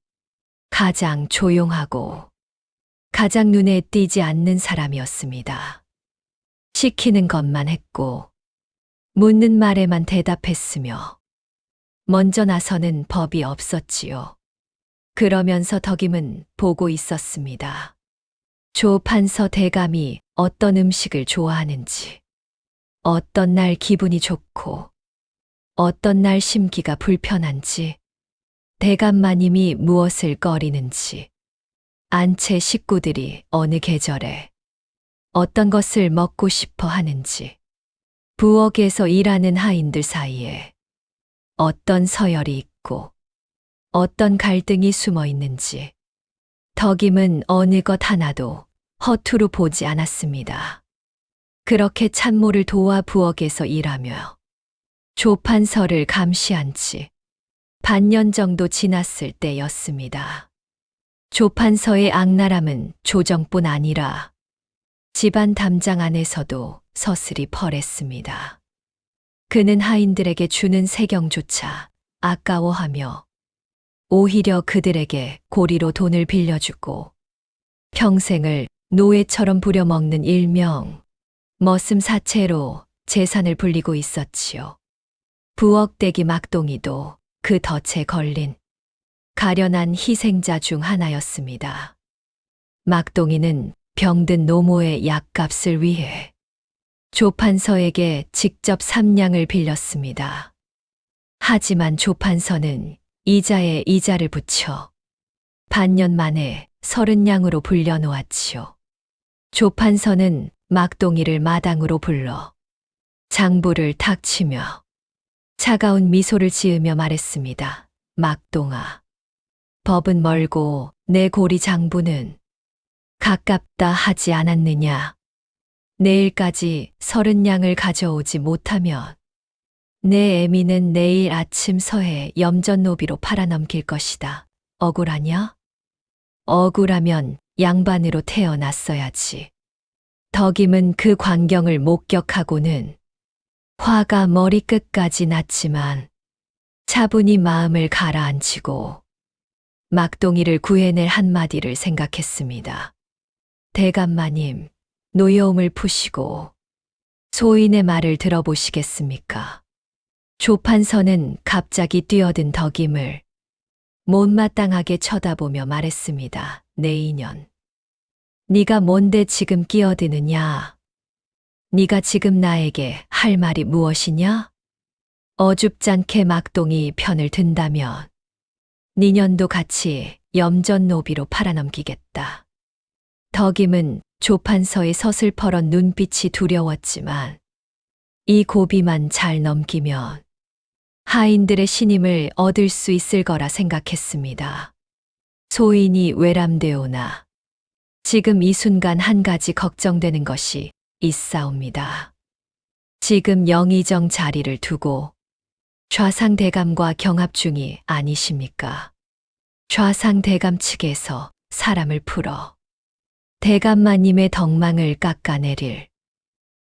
가장 조용하고 가장 눈에 띄지 않는 사람이었습니다. 시키는 것만 했고, 묻는 말에만 대답했으며, 먼저 나서는 법이 없었지요. 그러면서 덕임은 보고 있었습니다. 조 판서 대감이 어떤 음식을 좋아하는지, 어떤 날 기분이 좋고, 어떤 날 심기가 불편한지, 대감마님이 무엇을 꺼리는지, 안채 식구들이 어느 계절에 어떤 것을 먹고 싶어 하는지, 부엌에서 일하는 하인들 사이에 어떤 서열이 있고 어떤 갈등이 숨어 있는지 덕임은 어느 것 하나도 허투루 보지 않았습니다. 그렇게 참모를 도와 부엌에서 일하며 조판서를 감시한 지 반년 정도 지났을 때였습니다. 조판서의 악랄함은 조정뿐 아니라 집안 담장 안에서도 서슬이 펄했습니다. 그는 하인들에게 주는 세경조차 아까워하며 오히려 그들에게 고리로 돈을 빌려주고 평생을 노예처럼 부려먹는 일명 머슴사체로 재산을 불리고 있었지요. 부엌대기 막동이도 그 덫에 걸린 가련한 희생자 중 하나였습니다. 막동이는 병든 노모의 약값을 위해 조판서에게 직접 3냥을 빌렸습니다. 하지만 조판서는 이자에 이자를 붙여 반년 만에 30냥으로 불려놓았지요. 조판서는 막동이를 마당으로 불러 장부를 탁 치며 차가운 미소를 지으며 말했습니다. 막동아, 법은 멀고 내 고리 장부는 가깝다 하지 않았느냐. 내일까지 30냥을 가져오지 못하면 내 애미는 내일 아침 서해 염전노비로 팔아넘길 것이다. 억울하냐? 억울하면 양반으로 태어났어야지. 덕임은 그 광경을 목격하고는 화가 머리끝까지 났지만 차분히 마음을 가라앉히고 막동이를 구해낼 한마디를 생각했습니다. 대감마님, 노여움을 푸시고 소인의 말을 들어보시겠습니까? 조판서는 갑자기 뛰어든 덕임을 못마땅하게 쳐다보며 말했습니다. 내 인연. 네가 뭔데 지금 끼어드느냐? 네가 지금 나에게 할 말이 무엇이냐? 어줍잖게 막동이 편을 든다면 니년도 같이 염전노비로 팔아넘기겠다. 덕임은 조판서의 서슬퍼런 눈빛이 두려웠지만 이 고비만 잘 넘기면 하인들의 신임을 얻을 수 있을 거라 생각했습니다. 소인이 외람되오나 지금 이 순간 한 가지 걱정되는 것이 있사옵니다. 지금 영의정 자리를 두고 좌상대감과 경합 중이 아니십니까? 좌상대감 측에서 사람을 풀어 대감마님의 덕망을 깎아내릴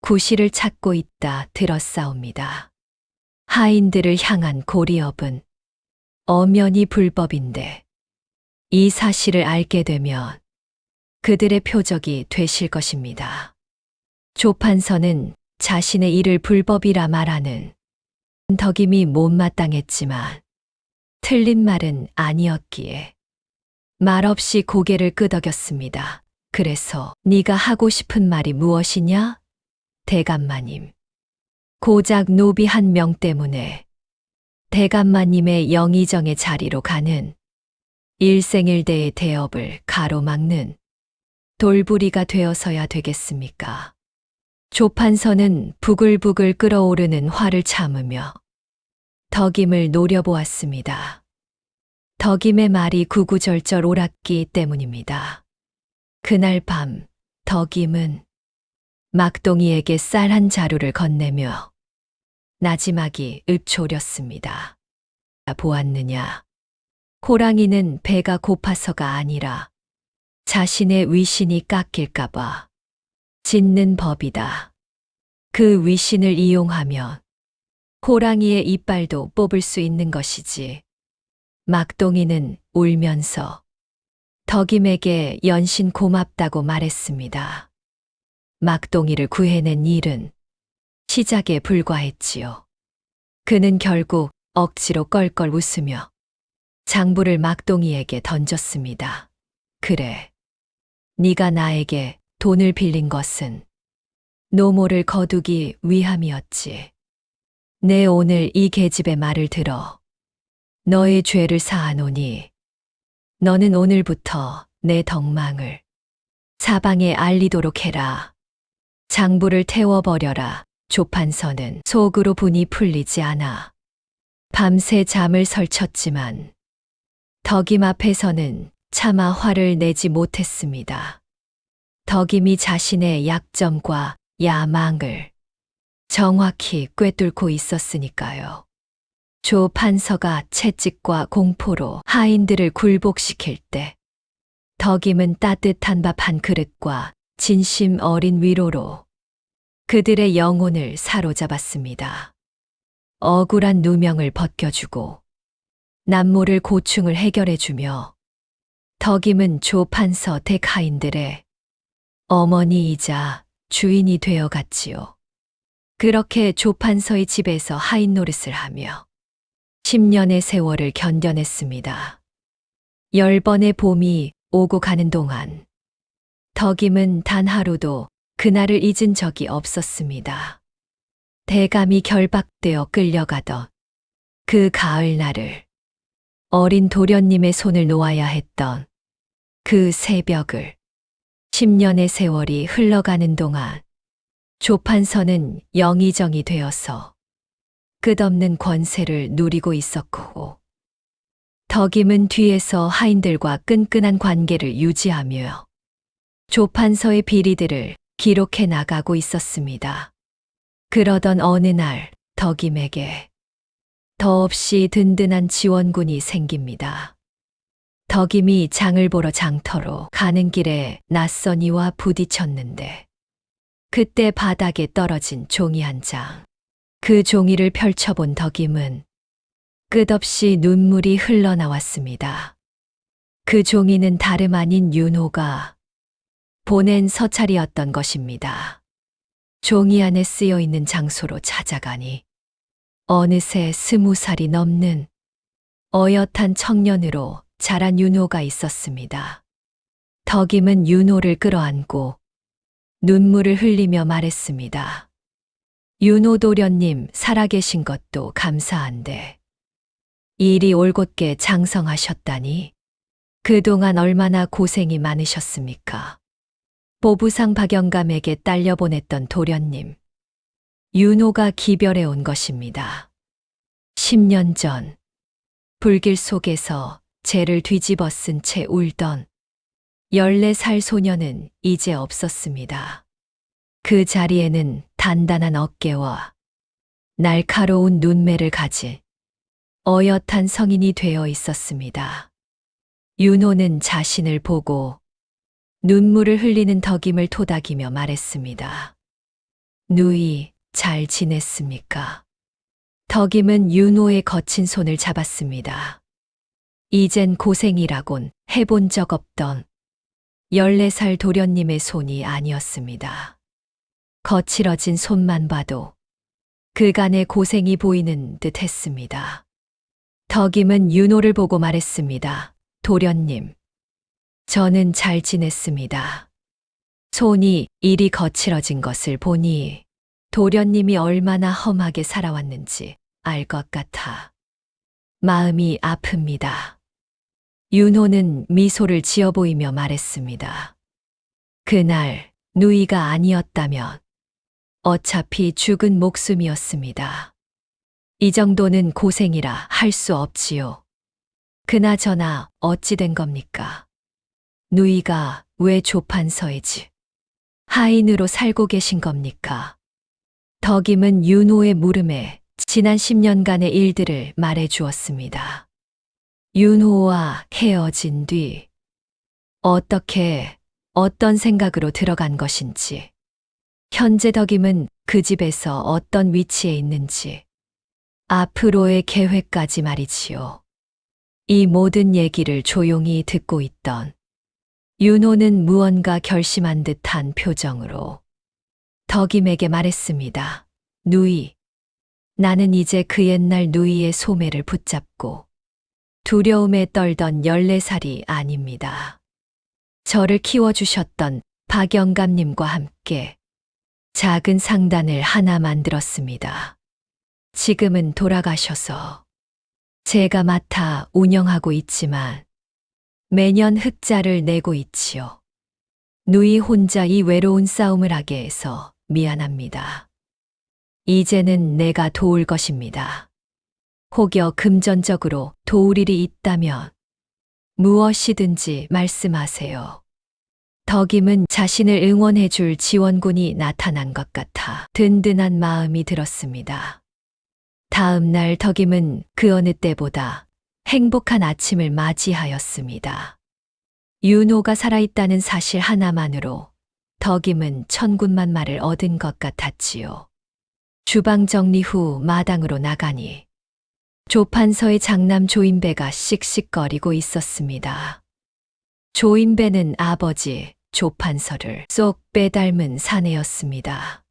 구실을 찾고 있다 들었사옵니다. 하인들을 향한 고리업은 엄연히 불법인데 이 사실을 알게 되면 그들의 표적이 되실 것입니다. 조판서는 자신의 일을 불법이라 말하는 덕임이 못마땅했지만 틀린 말은 아니었기에 말없이 고개를 끄덕였습니다. 그래서 네가 하고 싶은 말이 무엇이냐? 대감마님. 고작 노비 한 명 때문에 대감마님의 영의정의 자리로 가는 일생일대의 대업을 가로막는 돌부리가 되어서야 되겠습니까? 조판서는 부글부글 끓어오르는 화를 참으며 덕임을 노려보았습니다. 덕임의 말이 구구절절 옳았기 때문입니다. 그날 밤 덕임은 막동이에게 쌀 한 자루를 건네며 나지막이 읊조렸습니다. 보았느냐? 호랑이는 배가 고파서가 아니라 자신의 위신이 깎일까봐 짓는 법이다. 그 위신을 이용하면 호랑이의 이빨도 뽑을 수 있는 것이지. 막동이는 울면서 덕임에게 연신 고맙다고 말했습니다. 막동이를 구해낸 일은 시작에 불과했지요. 그는 결국 억지로 껄껄 웃으며 장부를 막동이에게 던졌습니다. 그래. 네가 나에게 돈을 빌린 것은 노모를 거두기 위함이었지. 내 오늘 이 계집의 말을 들어 너의 죄를 사하노니 너는 오늘부터 내 덕망을 사방에 알리도록 해라. 장부를 태워버려라. 조판서는 속으로 분이 풀리지 않아 밤새 잠을 설쳤지만 덕임 앞에서는 차마 화를 내지 못했습니다. 덕임이 자신의 약점과 야망을 정확히 꿰뚫고 있었으니까요. 조 판서가 채찍과 공포로 하인들을 굴복시킬 때 덕임은 따뜻한 밥 한 그릇과 진심 어린 위로로 그들의 영혼을 사로잡았습니다. 억울한 누명을 벗겨주고 남모를 고충을 해결해주며 덕임은 조 판서 댁 하인들의 어머니이자 주인이 되어갔지요. 그렇게 조 판서의 집에서 하인 노릇을 하며 10년의 세월을 견뎌냈습니다. 10번의 봄이 오고 가는 동안 덕임은 단 하루도 그날을 잊은 적이 없었습니다. 대감이 결박되어 끌려가던 그 가을날을 어린 도련님의 손을 놓아야 했던 그 새벽을 10년의 세월이 흘러가는 동안 조판서는 영의정이 되어서 끝없는 권세를 누리고 있었고 덕임은 뒤에서 하인들과 끈끈한 관계를 유지하며 조판서의 비리들을 기록해 나가고 있었습니다. 그러던 어느 날 덕임에게 더없이 든든한 지원군이 생깁니다. 덕임이 장을 보러 장터로 가는 길에 낯선 이와 부딪혔는데 그때 바닥에 떨어진 종이 한 장. 그 종이를 펼쳐본 덕임은 끝없이 눈물이 흘러나왔습니다. 그 종이는 다름 아닌 윤호가 보낸 서찰이었던 것입니다. 종이 안에 쓰여 있는 장소로 찾아가니 어느새 20살이 넘는 어엿한 청년으로 자란 윤호가 있었습니다. 덕임은 윤호를 끌어안고 눈물을 흘리며 말했습니다. 윤호 도련님 살아계신 것도 감사한데 일이 올곧게 장성하셨다니 그동안 얼마나 고생이 많으셨습니까? 보부상 박영감에게 딸려 보냈던 도련님. 윤호가 기별해 온 것입니다. 10년 전 불길 속에서 죄를 뒤집어 쓴 채 울던 14살 소녀는 이제 없었습니다. 그 자리에는 단단한 어깨와 날카로운 눈매를 가진 어엿한 성인이 되어 있었습니다. 윤호는 자신을 보고 눈물을 흘리는 덕임을 토닥이며 말했습니다. 누이, 잘 지냈습니까? 덕임은 윤호의 거친 손을 잡았습니다. 이젠 고생이라곤 해본 적 없던 14살 도련님의 손이 아니었습니다. 거칠어진 손만 봐도 그간의 고생이 보이는 듯 했습니다. 덕임은 윤호를 보고 말했습니다. 도련님, 저는 잘 지냈습니다. 손이 이리 거칠어진 것을 보니 도련님이 얼마나 험하게 살아왔는지 알 것 같아 마음이 아픕니다. 윤호는 미소를 지어 보이며 말했습니다. 그날 누이가 아니었다면 어차피 죽은 목숨이었습니다. 이 정도는 고생이라 할 수 없지요. 그나저나 어찌 된 겁니까? 누이가 왜 조판서의 집 하인으로 살고 계신 겁니까? 덕임은 윤호의 물음에 지난 10년간의 일들을 말해 주었습니다. 윤호와 헤어진 뒤 어떻게 어떤 생각으로 들어간 것인지, 현재 덕임은 그 집에서 어떤 위치에 있는지, 앞으로의 계획까지 말이지요. 이 모든 얘기를 조용히 듣고 있던 윤호는 무언가 결심한 듯한 표정으로 덕임에게 말했습니다. 누이, 나는 이제 그 옛날 누이의 소매를 붙잡고 두려움에 떨던 14살이 아닙니다. 저를 키워주셨던 박영감님과 함께 작은 상단을 하나 만들었습니다. 지금은 돌아가셔서 제가 맡아 운영하고 있지만 매년 흑자를 내고 있지요. 누이 혼자 이 외로운 싸움을 하게 해서 미안합니다. 이제는 내가 도울 것입니다. 혹여 금전적으로 도울 일이 있다면 무엇이든지 말씀하세요. 덕임은 자신을 응원해 줄 지원군이 나타난 것 같아 든든한 마음이 들었습니다. 다음 날 덕임은 그 어느 때보다 행복한 아침을 맞이하였습니다. 윤호가 살아있다는 사실 하나만으로 덕임은 천군만마를 얻은 것 같았지요. 주방 정리 후 마당으로 나가니 조판서의 장남 조인배가 씩씩거리고 있었습니다. 조인배는 아버지 조판서를 쏙 빼닮은 사내였습니다.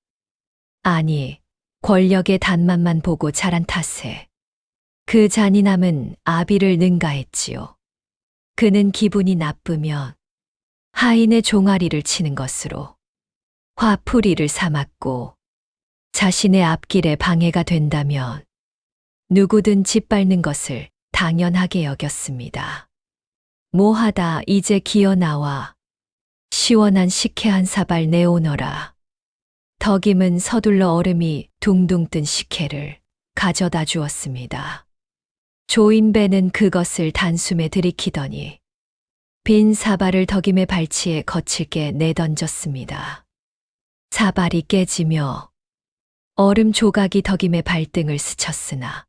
아니, 권력의 단맛만 보고 자란 탓에 그 잔인함은 아비를 능가했지요. 그는 기분이 나쁘면 하인의 종아리를 치는 것으로 화풀이를 삼았고 자신의 앞길에 방해가 된다면 누구든 짓밟는 것을 당연하게 여겼습니다. 뭐하다 이제 기어 나와 시원한 식혜 한 사발 내오너라. 덕임은 서둘러 얼음이 둥둥 뜬 식혜를 가져다 주었습니다. 조인배는 그것을 단숨에 들이키더니 빈 사발을 덕임의 발치에 거칠게 내던졌습니다. 사발이 깨지며 얼음 조각이 덕임의 발등을 스쳤으나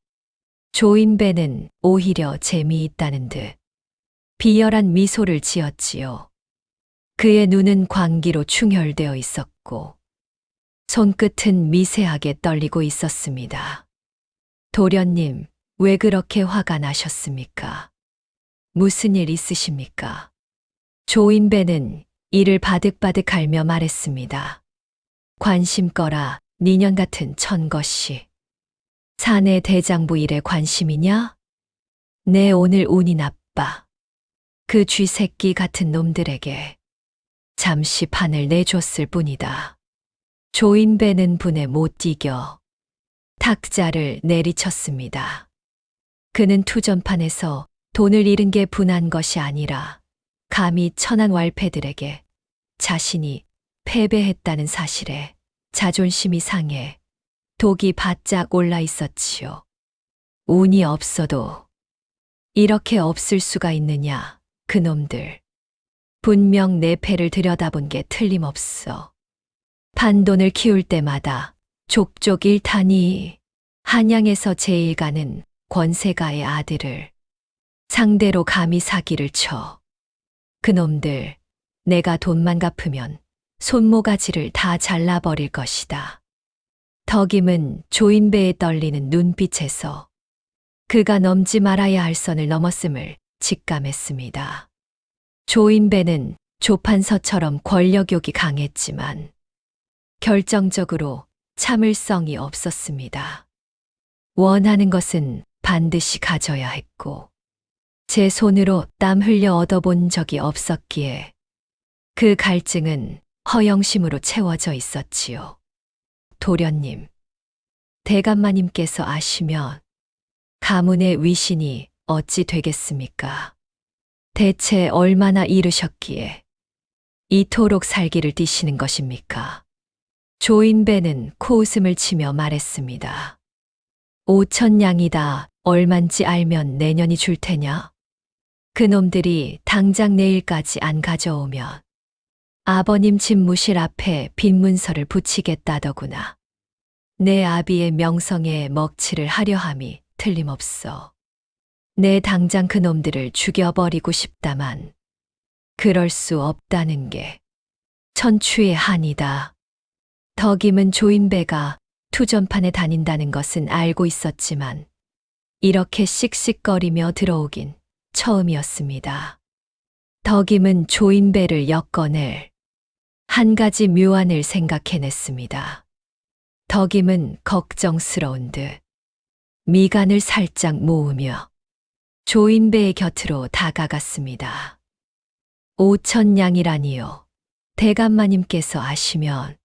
조인배는 오히려 재미있다는 듯 비열한 미소를 지었지요. 그의 눈은 광기로 충혈되어 있었고 손끝은 미세하게 떨리고 있었습니다. 도련님, 왜 그렇게 화가 나셨습니까? 무슨 일 있으십니까? 조인배는 이를 바득바득 갈며 말했습니다. 관심 꺼라, 니년 같은 천것이. 사내 대장부 일에 관심이냐? 내 오늘 운이 나빠. 그 쥐새끼 같은 놈들에게 잠시 판을 내줬을 뿐이다. 조인배는 분에 못 이겨 탁자를 내리쳤습니다. 그는 투전판에서 돈을 잃은 게 분한 것이 아니라 감히 천한 왈패들에게 자신이 패배했다는 사실에 자존심이 상해 독이 바짝 올라 있었지요. 운이 없어도 이렇게 없을 수가 있느냐, 그놈들. 분명 내 패를 들여다본 게 틀림없어. 판돈을 키울 때마다 족족 일타니 한양에서 제일 가는 권세가의 아들을 상대로 감히 사기를 쳐. 그놈들, 내가 돈만 갚으면 손모가지를 다 잘라버릴 것이다. 덕임은 조인배의 떨리는 눈빛에서 그가 넘지 말아야 할 선을 넘었음을 직감했습니다. 조인배는 조판서처럼 권력욕이 강했지만 결정적으로 참을성이 없었습니다. 원하는 것은 반드시 가져야 했고 제 손으로 땀 흘려 얻어본 적이 없었기에 그 갈증은 허영심으로 채워져 있었지요. 도련님, 대감마님께서 아시면 가문의 위신이 어찌 되겠습니까? 대체 얼마나 이르셨기에 이토록 살기를 띠시는 것입니까? 조인배는 코웃음을 치며 말했습니다. 5,000냥이다. 얼만지 알면 내년이 줄 테냐? 그놈들이 당장 내일까지 안 가져오면 아버님 집무실 앞에 빈 문서를 붙이겠다더구나. 내 아비의 명성에 먹칠을 하려 함이 틀림없어. 내 당장 그놈들을 죽여버리고 싶다만 그럴 수 없다는 게 천추의 한이다. 덕임은 조인배가 투전판에 다닌다는 것은 알고 있었지만 이렇게 씩씩거리며 들어오긴 처음이었습니다. 덕임은 조인배를 엮어낼 한 가지 묘안을 생각해냈습니다. 덕임은 걱정스러운 듯 미간을 살짝 모으며 조인배의 곁으로 다가갔습니다. 5천냥이라니요. 대감마님께서 아시면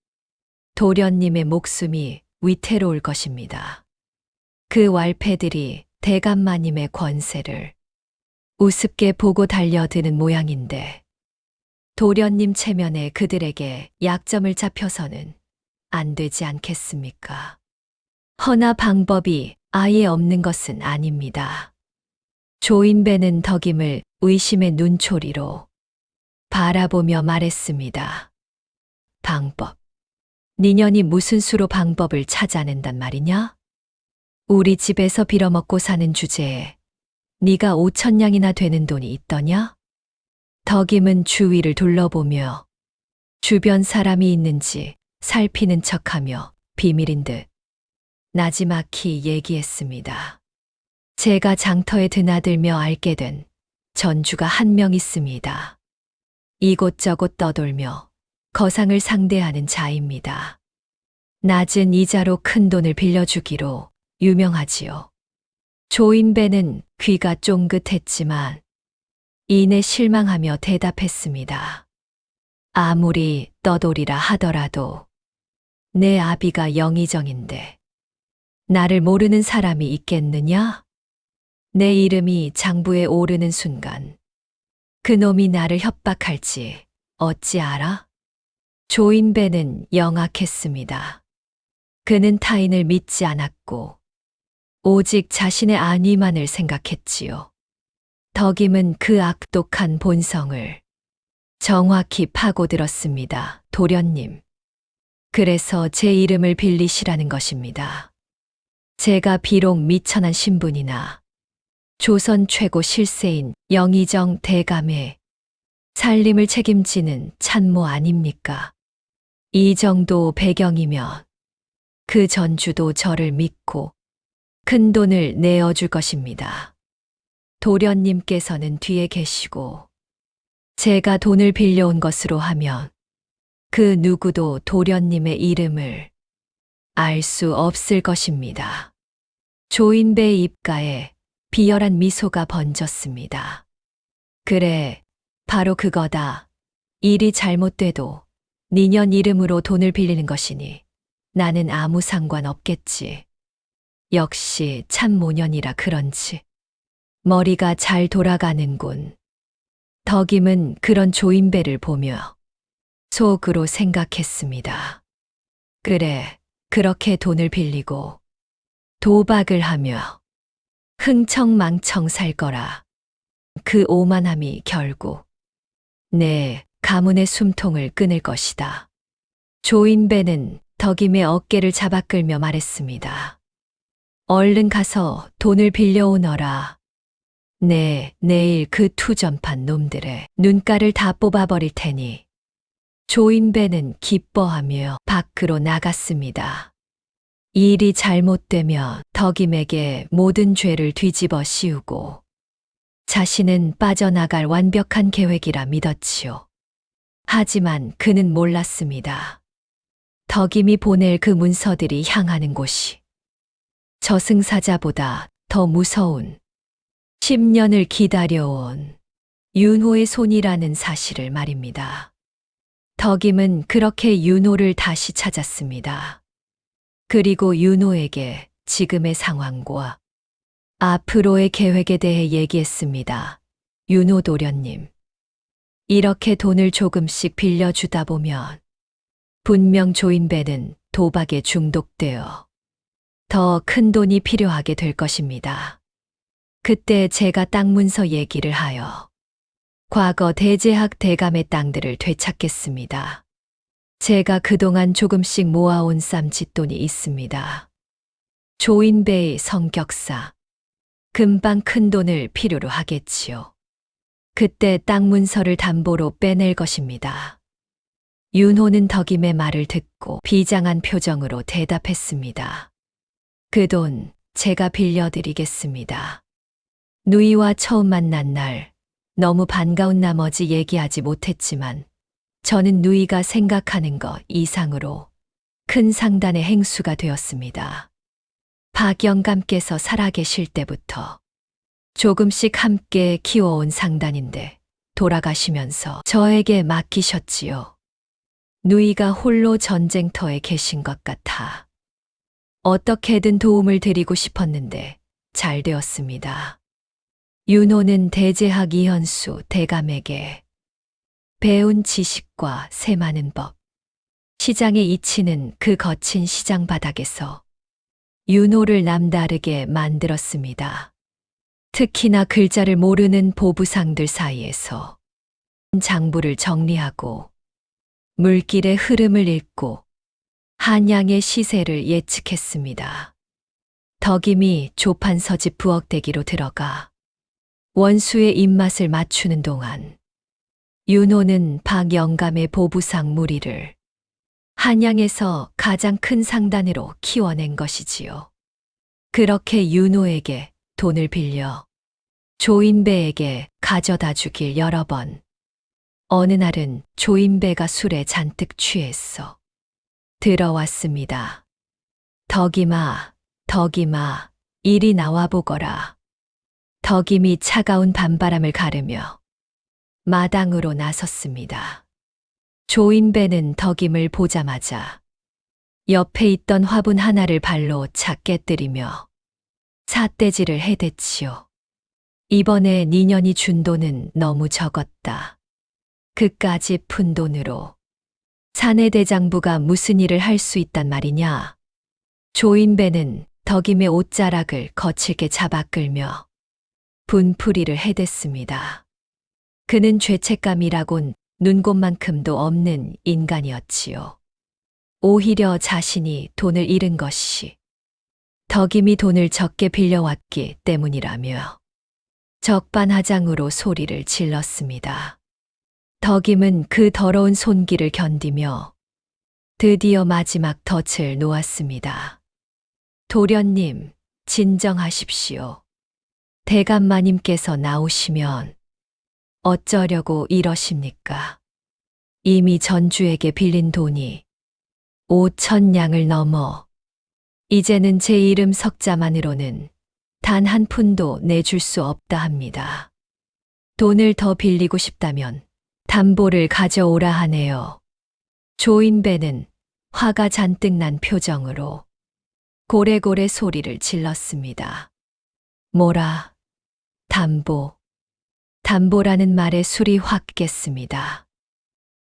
도련님의 목숨이 위태로울 것입니다. 그 왈패들이 대감마님의 권세를 우습게 보고 달려드는 모양인데 도련님 체면에 그들에게 약점을 잡혀서는 안 되지 않겠습니까? 허나 방법이 아예 없는 것은 아닙니다. 조인배는 덕임을 의심의 눈초리로 바라보며 말했습니다. 방법. 니년이 무슨 수로 방법을 찾아낸단 말이냐? 우리 집에서 빌어먹고 사는 주제에 네가 5천냥이나 되는 돈이 있더냐? 덕임은 주위를 둘러보며 주변 사람이 있는지 살피는 척하며 비밀인 듯 나지막히 얘기했습니다. 제가 장터에 드나들며 알게 된 전주가 한 명 있습니다. 이곳저곳 떠돌며 거상을 상대하는 자입니다. 낮은 이자로 큰 돈을 빌려주기로 유명하지요. 조인배는 귀가 쫑긋했지만 이내 실망하며 대답했습니다. 아무리 떠돌이라 하더라도 내 아비가 영의정인데 나를 모르는 사람이 있겠느냐? 내 이름이 장부에 오르는 순간 그놈이 나를 협박할지 어찌 알아? 조인배는 영악했습니다. 그는 타인을 믿지 않았고 오직 자신의 안위만을 생각했지요. 덕임은 그 악독한 본성을 정확히 파고들었습니다. 도련님. 그래서 제 이름을 빌리시라는 것입니다. 제가 비록 미천한 신분이나 조선 최고 실세인 영의정 대감의 살림을 책임지는 참모 아닙니까? 이 정도 배경이면 그 전주도 저를 믿고 큰 돈을 내어줄 것입니다. 도련님께서는 뒤에 계시고 제가 돈을 빌려온 것으로 하면 그 누구도 도련님의 이름을 알 수 없을 것입니다. 조인배의 입가에 비열한 미소가 번졌습니다. 그래, 바로 그거다. 일이 잘못돼도 니년 이름으로 돈을 빌리는 것이니 나는 아무 상관없겠지. 역시 참모년이라 그런지 머리가 잘 돌아가는군. 덕임은 그런 조인배를 보며 속으로 생각했습니다. 그래, 그렇게 돈을 빌리고 도박을 하며 흥청망청 살 거라. 그 오만함이 결국 내 가문의 숨통을 끊을 것이다. 조인배는 덕임의 어깨를 잡아 끌며 말했습니다. 얼른 가서 돈을 빌려오너라. 네, 내일 그 투전판 놈들의 눈가를 다 뽑아버릴 테니. 조인배는 기뻐하며 밖으로 나갔습니다. 일이 잘못되면 덕임에게 모든 죄를 뒤집어 씌우고 자신은 빠져나갈 완벽한 계획이라 믿었지요. 하지만 그는 몰랐습니다. 덕임이 보낼 그 문서들이 향하는 곳이 저승사자보다 더 무서운 10년을 기다려온 윤호의 손이라는 사실을 말입니다. 덕임은 그렇게 윤호를 다시 찾았습니다. 그리고 윤호에게 지금의 상황과 앞으로의 계획에 대해 얘기했습니다. 윤호 도련님. 이렇게 돈을 조금씩 빌려주다 보면 분명 조인배는 도박에 중독되어 더 큰 돈이 필요하게 될 것입니다. 그때 제가 땅 문서 얘기를 하여 과거 대제학 대감의 땅들을 되찾겠습니다. 제가 그동안 조금씩 모아온 쌈짓돈이 있습니다. 조인배의 성격사. 금방 큰 돈을 필요로 하겠지요. 그때 땅 문서를 담보로 빼낼 것입니다. 윤호는 덕임의 말을 듣고 비장한 표정으로 대답했습니다. 그 돈 제가 빌려드리겠습니다. 누이와 처음 만난 날 너무 반가운 나머지 얘기하지 못했지만 저는 누이가 생각하는 것 이상으로 큰 상단의 행수가 되었습니다. 박 영감께서 살아계실 때부터 조금씩 함께 키워온 상단인데 돌아가시면서 저에게 맡기셨지요. 누이가 홀로 전쟁터에 계신 것 같아 어떻게든 도움을 드리고 싶었는데 잘 되었습니다. 윤호는 대제학 이현수 대감에게 배운 지식과 세마는 법, 시장에 이치는 그 거친 시장 바닥에서 윤호를 남다르게 만들었습니다. 특히나 글자를 모르는 보부상들 사이에서 장부를 정리하고 물길의 흐름을 읽고 한양의 시세를 예측했습니다. 덕임이 조판서집 부엌대기로 들어가 원수의 입맛을 맞추는 동안 윤호는 박 영감의 보부상 무리를 한양에서 가장 큰 상단으로 키워낸 것이지요. 그렇게 윤호에게 돈을 빌려 조인배에게 가져다 주길 여러 번. 어느 날은 조인배가 술에 잔뜩 취했어 들어왔습니다. 덕임아, 덕임아, 이리 나와보거라. 덕임이 차가운 밤바람을 가르며 마당으로 나섰습니다. 조인배는 덕임을 보자마자 옆에 있던 화분 하나를 발로 착 깨뜨리며 삿대질을 해댔지요. 이번에 니년이 준 돈은 너무 적었다. 그까지 푼 돈으로 사내대장부가 무슨 일을 할 수 있단 말이냐. 조인배는 덕임의 옷자락을 거칠게 잡아 끌며 분풀이를 해댔습니다. 그는 죄책감이라곤 눈곱만큼도 없는 인간이었지요. 오히려 자신이 돈을 잃은 것이 덕임이 돈을 적게 빌려왔기 때문이라며 적반하장으로 소리를 질렀습니다. 덕임은 그 더러운 손길을 견디며 드디어 마지막 덫을 놓았습니다. 도련님, 진정하십시오. 대감마님께서 나오시면 어쩌려고 이러십니까? 이미 전주에게 빌린 돈이 5,000냥을 넘어 이제는 제 이름 석자만으로는 단 한 푼도 내줄 수 없다 합니다. 돈을 더 빌리고 싶다면 담보를 가져오라 하네요. 조인배는 화가 잔뜩 난 표정으로 고래고래 소리를 질렀습니다. 뭐라? 담보. 담보라는 말에 술이 확 깼습니다.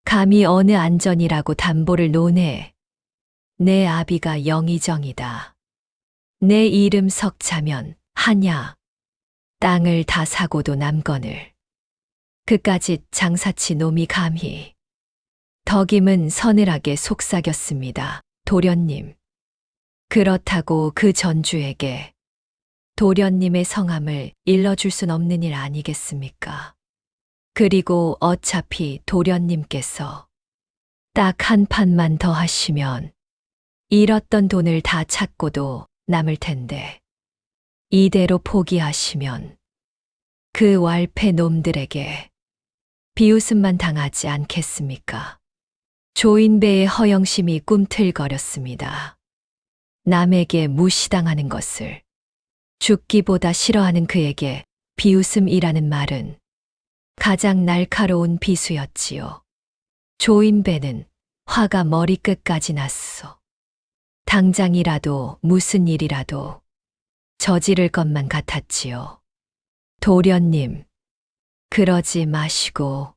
감히 어느 안전이라고 담보를 노네. 내 아비가 영의정이다. 내 이름 석자면 하냐. 땅을 다 사고도 남건을. 그까짓 장사치 놈이 감히. 덕임은 서늘하게 속삭였습니다. 도련님. 그렇다고 그 전주에게 도련님의 성함을 일러줄 순 없는 일 아니겠습니까? 그리고 어차피 도련님께서 딱 한 판만 더 하시면 잃었던 돈을 다 찾고도 남을 텐데 이대로 포기하시면 그 왈패 놈들에게 비웃음만 당하지 않겠습니까? 조인배의 허영심이 꿈틀거렸습니다. 남에게 무시당하는 것을 죽기보다 싫어하는 그에게 비웃음이라는 말은 가장 날카로운 비수였지요. 조인배는 화가 머리끝까지 났어. 당장이라도 무슨 일이라도 저지를 것만 같았지요. 도련님, 그러지 마시고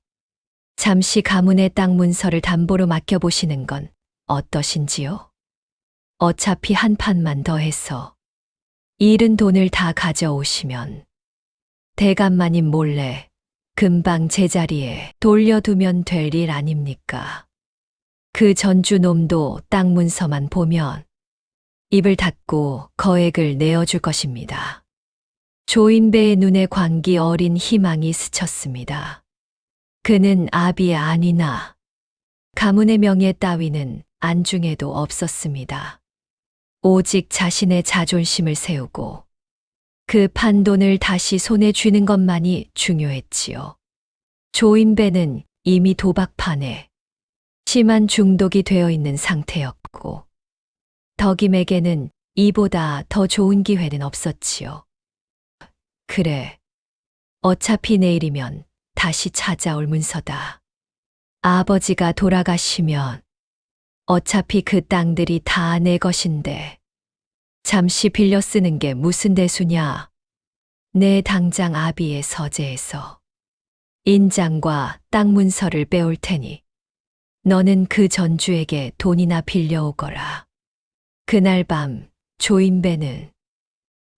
잠시 가문의 땅 문서를 담보로 맡겨보시는 건 어떠신지요? 어차피 한 판만 더 해서 잃은 돈을 다 가져오시면 대감마님 몰래 금방 제자리에 돌려두면 될 일 아닙니까? 그 전주 놈도 땅 문서만 보면 입을 닫고 거액을 내어줄 것입니다. 조인배의 눈에 광기 어린 희망이 스쳤습니다. 그는 아비의 안위나 가문의 명예 따위는 안중에도 없었습니다. 오직 자신의 자존심을 세우고 그 판돈을 다시 손에 쥐는 것만이 중요했지요. 조인배는 이미 도박판에 심한 중독이 되어 있는 상태였고, 덕임에게는 이보다 더 좋은 기회는 없었지요. 그래. 어차피 내일이면 다시 찾아올 문서다. 아버지가 돌아가시면 어차피 그 땅들이 다 내 것인데 잠시 빌려 쓰는 게 무슨 대수냐. 내 당장 아비의 서재에서 인장과 땅 문서를 빼올 테니 너는 그 전주에게 돈이나 빌려오거라. 그날 밤 조인배는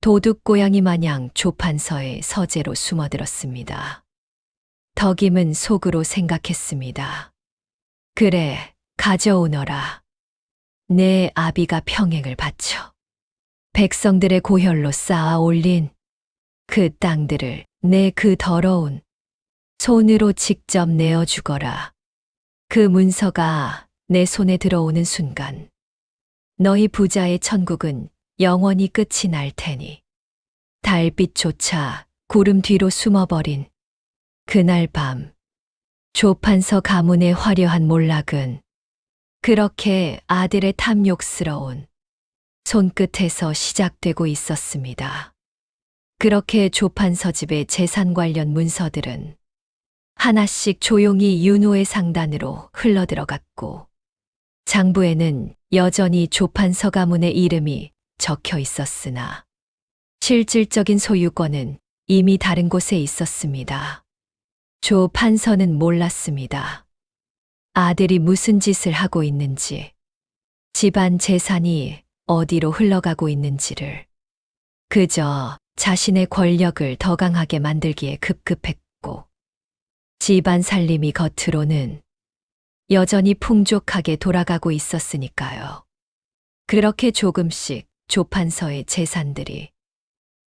도둑 고양이 마냥 조판서의 서재로 숨어들었습니다. 덕임은 속으로 생각했습니다. 그래, 가져오너라. 내 아비가 평행을 바쳐 백성들의 고혈로 쌓아 올린 그 땅들을 내 그 더러운 손으로 직접 내어주거라. 그 문서가 내 손에 들어오는 순간 너희 부자의 천국은 영원히 끝이 날 테니 달빛조차 구름 뒤로 숨어버린 그날 밤 조판서 가문의 화려한 몰락은 그렇게 아들의 탐욕스러운 손끝에서 시작되고 있었습니다. 그렇게 조판서 집의 재산 관련 문서들은 하나씩 조용히 윤호의 상단으로 흘러들어갔고, 장부에는 여전히 조판서 가문의 이름이 적혀 있었으나 실질적인 소유권은 이미 다른 곳에 있었습니다. 조판서는 몰랐습니다. 아들이 무슨 짓을 하고 있는지, 집안 재산이 어디로 흘러가고 있는지를. 그저 자신의 권력을 더 강하게 만들기에 급급했고, 집안 살림이 겉으로는 여전히 풍족하게 돌아가고 있었으니까요. 그렇게 조금씩 조판서의 재산들이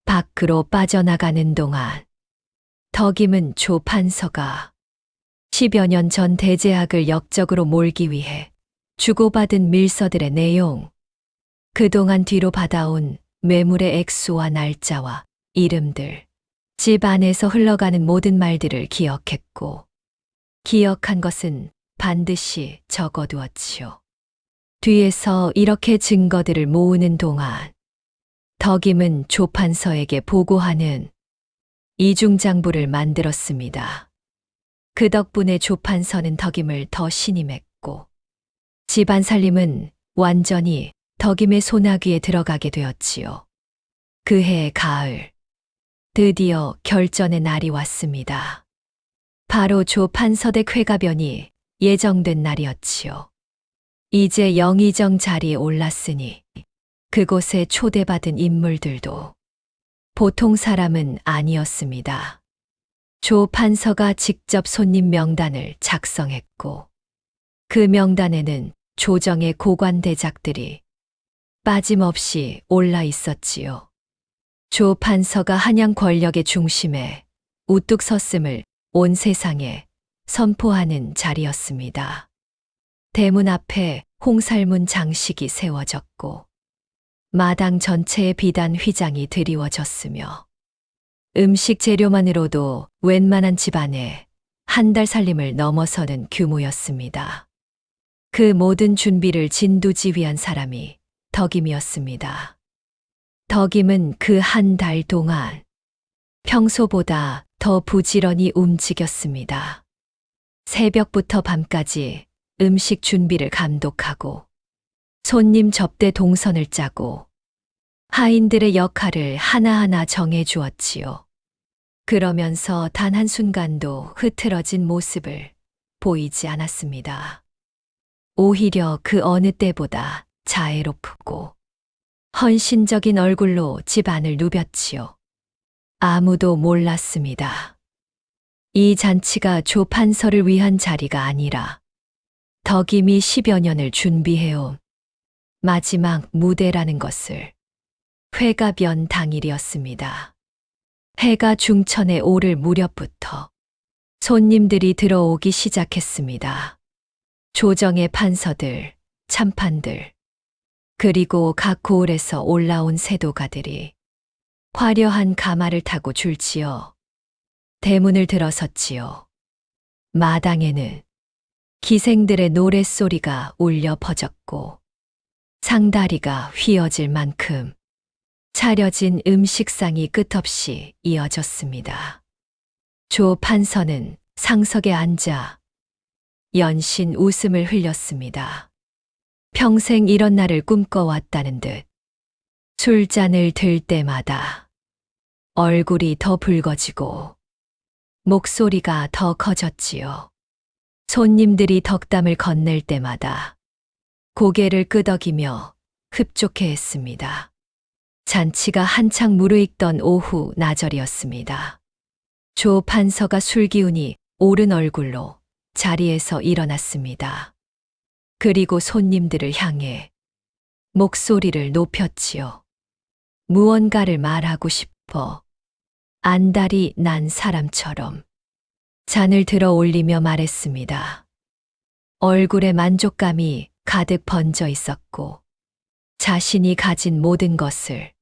밖으로 빠져나가는 동안 덕임은 조판서가 10여 년 전 대제학을 역적으로 몰기 위해 주고받은 밀서들의 내용, 그동안 뒤로 받아온 매물의 액수와 날짜와 이름들, 집 안에서 흘러가는 모든 말들을 기억했고, 기억한 것은 반드시 적어두었지요. 뒤에서 이렇게 증거들을 모으는 동안 덕임은 조판서에게 보고하는 이중장부를 만들었습니다. 그 덕분에 조판서는 덕임을 더 신임했고, 집안 살림은 완전히 덕임의 소나귀에 들어가게 되었지요. 그해 가을, 드디어 결전의 날이 왔습니다. 바로 조판서대 쾌가변이 예정된 날이었지요. 이제 영의정 자리에 올랐으니 그곳에 초대받은 인물들도 보통 사람은 아니었습니다. 조판서가 직접 손님 명단을 작성했고, 그 명단에는 조정의 고관대작들이 빠짐없이 올라 있었지요. 조판서가 한양 권력의 중심에 우뚝 섰음을 온 세상에 선포하는 자리였습니다. 대문 앞에 홍살문 장식이 세워졌고, 마당 전체에 비단 휘장이 드리워졌으며, 음식 재료만으로도 웬만한 집안에 한 달 살림을 넘어서는 규모였습니다. 그 모든 준비를 진두지휘한 사람이 덕임이었습니다. 덕임은 그 한 달 동안 평소보다 더 부지런히 움직였습니다. 새벽부터 밤까지 음식 준비를 감독하고, 손님 접대 동선을 짜고, 하인들의 역할을 하나하나 정해 주었지요. 그러면서 단 한순간도 흐트러진 모습을 보이지 않았습니다. 오히려 그 어느 때보다 자애롭고 헌신적인 얼굴로 집안을 누볐지요. 아무도 몰랐습니다. 이 잔치가 조판서를 위한 자리가 아니라 덕임이 10여 년을 준비해온 마지막 무대라는 것을. 회가변 당일이었습니다. 해가 중천에 오를 무렵부터 손님들이 들어오기 시작했습니다. 조정의 판서들, 참판들, 그리고 각 고을에서 올라온 세도가들이 화려한 가마를 타고 줄지어 대문을 들어섰지요. 마당에는 기생들의 노랫소리가 울려 퍼졌고 상다리가 휘어질 만큼 차려진 음식상이 끝없이 이어졌습니다. 조 판서는 상석에 앉아 연신 웃음을 흘렸습니다. 평생 이런 날을 꿈꿔왔다는 듯 술잔을 들 때마다 얼굴이 더 붉어지고 목소리가 더 커졌지요. 손님들이 덕담을 건넬 때마다 고개를 끄덕이며 흡족해했습니다. 잔치가 한창 무르익던 오후 나절이었습니다. 조 판서가 술기운이 오른 얼굴로 자리에서 일어났습니다. 그리고 손님들을 향해 목소리를 높였지요. 무언가를 말하고 싶어 안달이 난 사람처럼 잔을 들어 올리며 말했습니다. 얼굴에 만족감이 가득 번져 있었고 자신이 가진 모든 것을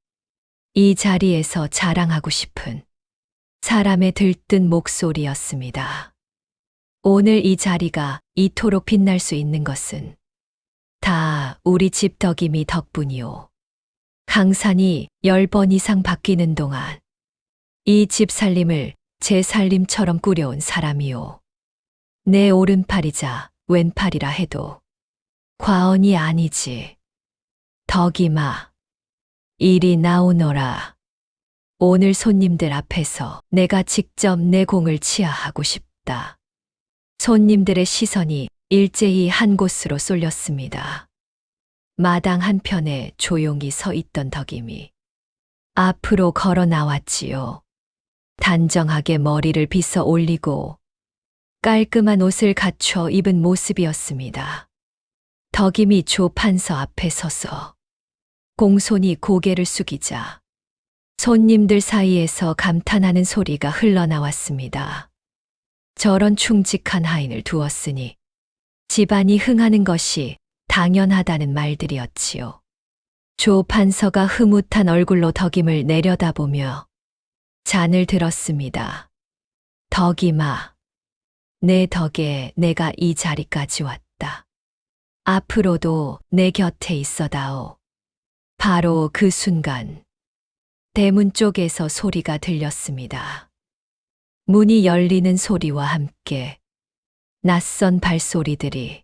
이 자리에서 자랑하고 싶은 사람의 들뜬 목소리였습니다. 오늘 이 자리가 이토록 빛날 수 있는 것은 다 우리 집 덕임이 덕분이요. 강산이 10번 이상 바뀌는 동안 이 집 살림을 제 살림처럼 꾸려온 사람이요. 내 오른팔이자 왼팔이라 해도 과언이 아니지. 덕임아, 이리 나오너라. 오늘 손님들 앞에서 내가 직접 내 공을 치하하고 싶다. 손님들의 시선이 일제히 한 곳으로 쏠렸습니다. 마당 한편에 조용히 서 있던 덕임이 앞으로 걸어 나왔지요. 단정하게 머리를 빗어 올리고 깔끔한 옷을 갖춰 입은 모습이었습니다. 덕임이 조 판서 앞에 서서 공손히 고개를 숙이자 손님들 사이에서 감탄하는 소리가 흘러나왔습니다. 저런 충직한 하인을 두었으니 집안이 흥하는 것이 당연하다는 말들이었지요. 조 판서가 흐뭇한 얼굴로 덕임을 내려다보며 잔을 들었습니다. 덕임아, 내 덕에 내가 이 자리까지 왔다. 앞으로도 내 곁에 있어다오. 바로 그 순간 대문 쪽에서 소리가 들렸습니다. 문이 열리는 소리와 함께 낯선 발소리들이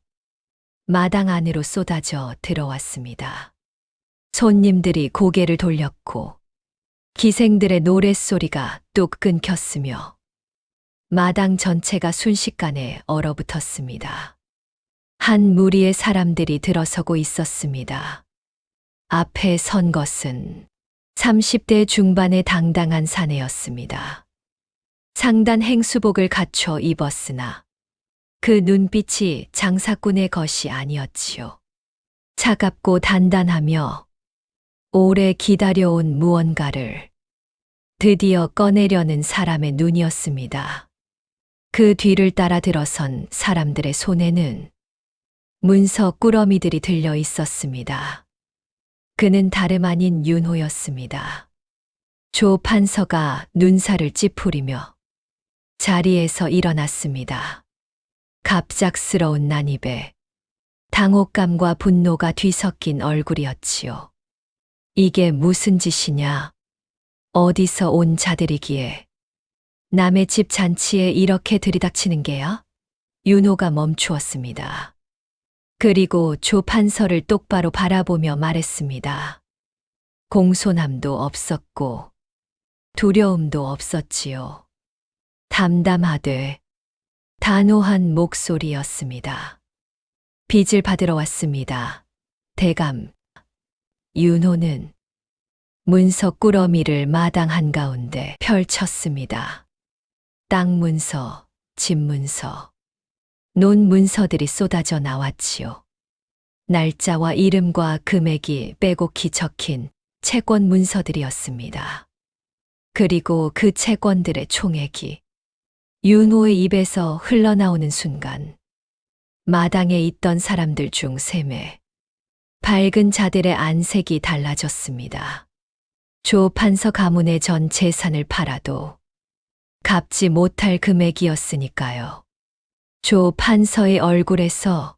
마당 안으로 쏟아져 들어왔습니다. 손님들이 고개를 돌렸고 기생들의 노랫소리가 뚝 끊겼으며 마당 전체가 순식간에 얼어붙었습니다. 한 무리의 사람들이 들어서고 있었습니다. 앞에 선 것은 30대 중반의 당당한 사내였습니다. 상단 행수복을 갖춰 입었으나 그 눈빛이 장사꾼의 것이 아니었지요. 차갑고 단단하며 오래 기다려온 무언가를 드디어 꺼내려는 사람의 눈이었습니다. 그 뒤를 따라 들어선 사람들의 손에는 문서 꾸러미들이 들려 있었습니다. 그는 다름 아닌 윤호였습니다. 조 판서가 눈살을 찌푸리며 자리에서 일어났습니다. 갑작스러운 난입에 당혹감과 분노가 뒤섞인 얼굴이었지요. 이게 무슨 짓이냐? 어디서 온 자들이기에 남의 집 잔치에 이렇게 들이닥치는 게야? 윤호가 멈추었습니다. 그리고 조 판서를 똑바로 바라보며 말했습니다. 공손함도 없었고 두려움도 없었지요. 담담하되 단호한 목소리였습니다. 빚을 받으러 왔습니다. 대감. 윤호는 문서 꾸러미를 마당 한가운데 펼쳤습니다. 땅 문서, 집 문서, 논 문서들이 쏟아져 나왔지요. 날짜와 이름과 금액이 빼곡히 적힌 채권 문서들이었습니다. 그리고 그 채권들의 총액이 윤호의 입에서 흘러나오는 순간 마당에 있던 사람들 중 3매, 밝은 자들의 안색이 달라졌습니다. 조 판서 가문의 전 재산을 팔아도 갚지 못할 금액이었으니까요. 조 판서의 얼굴에서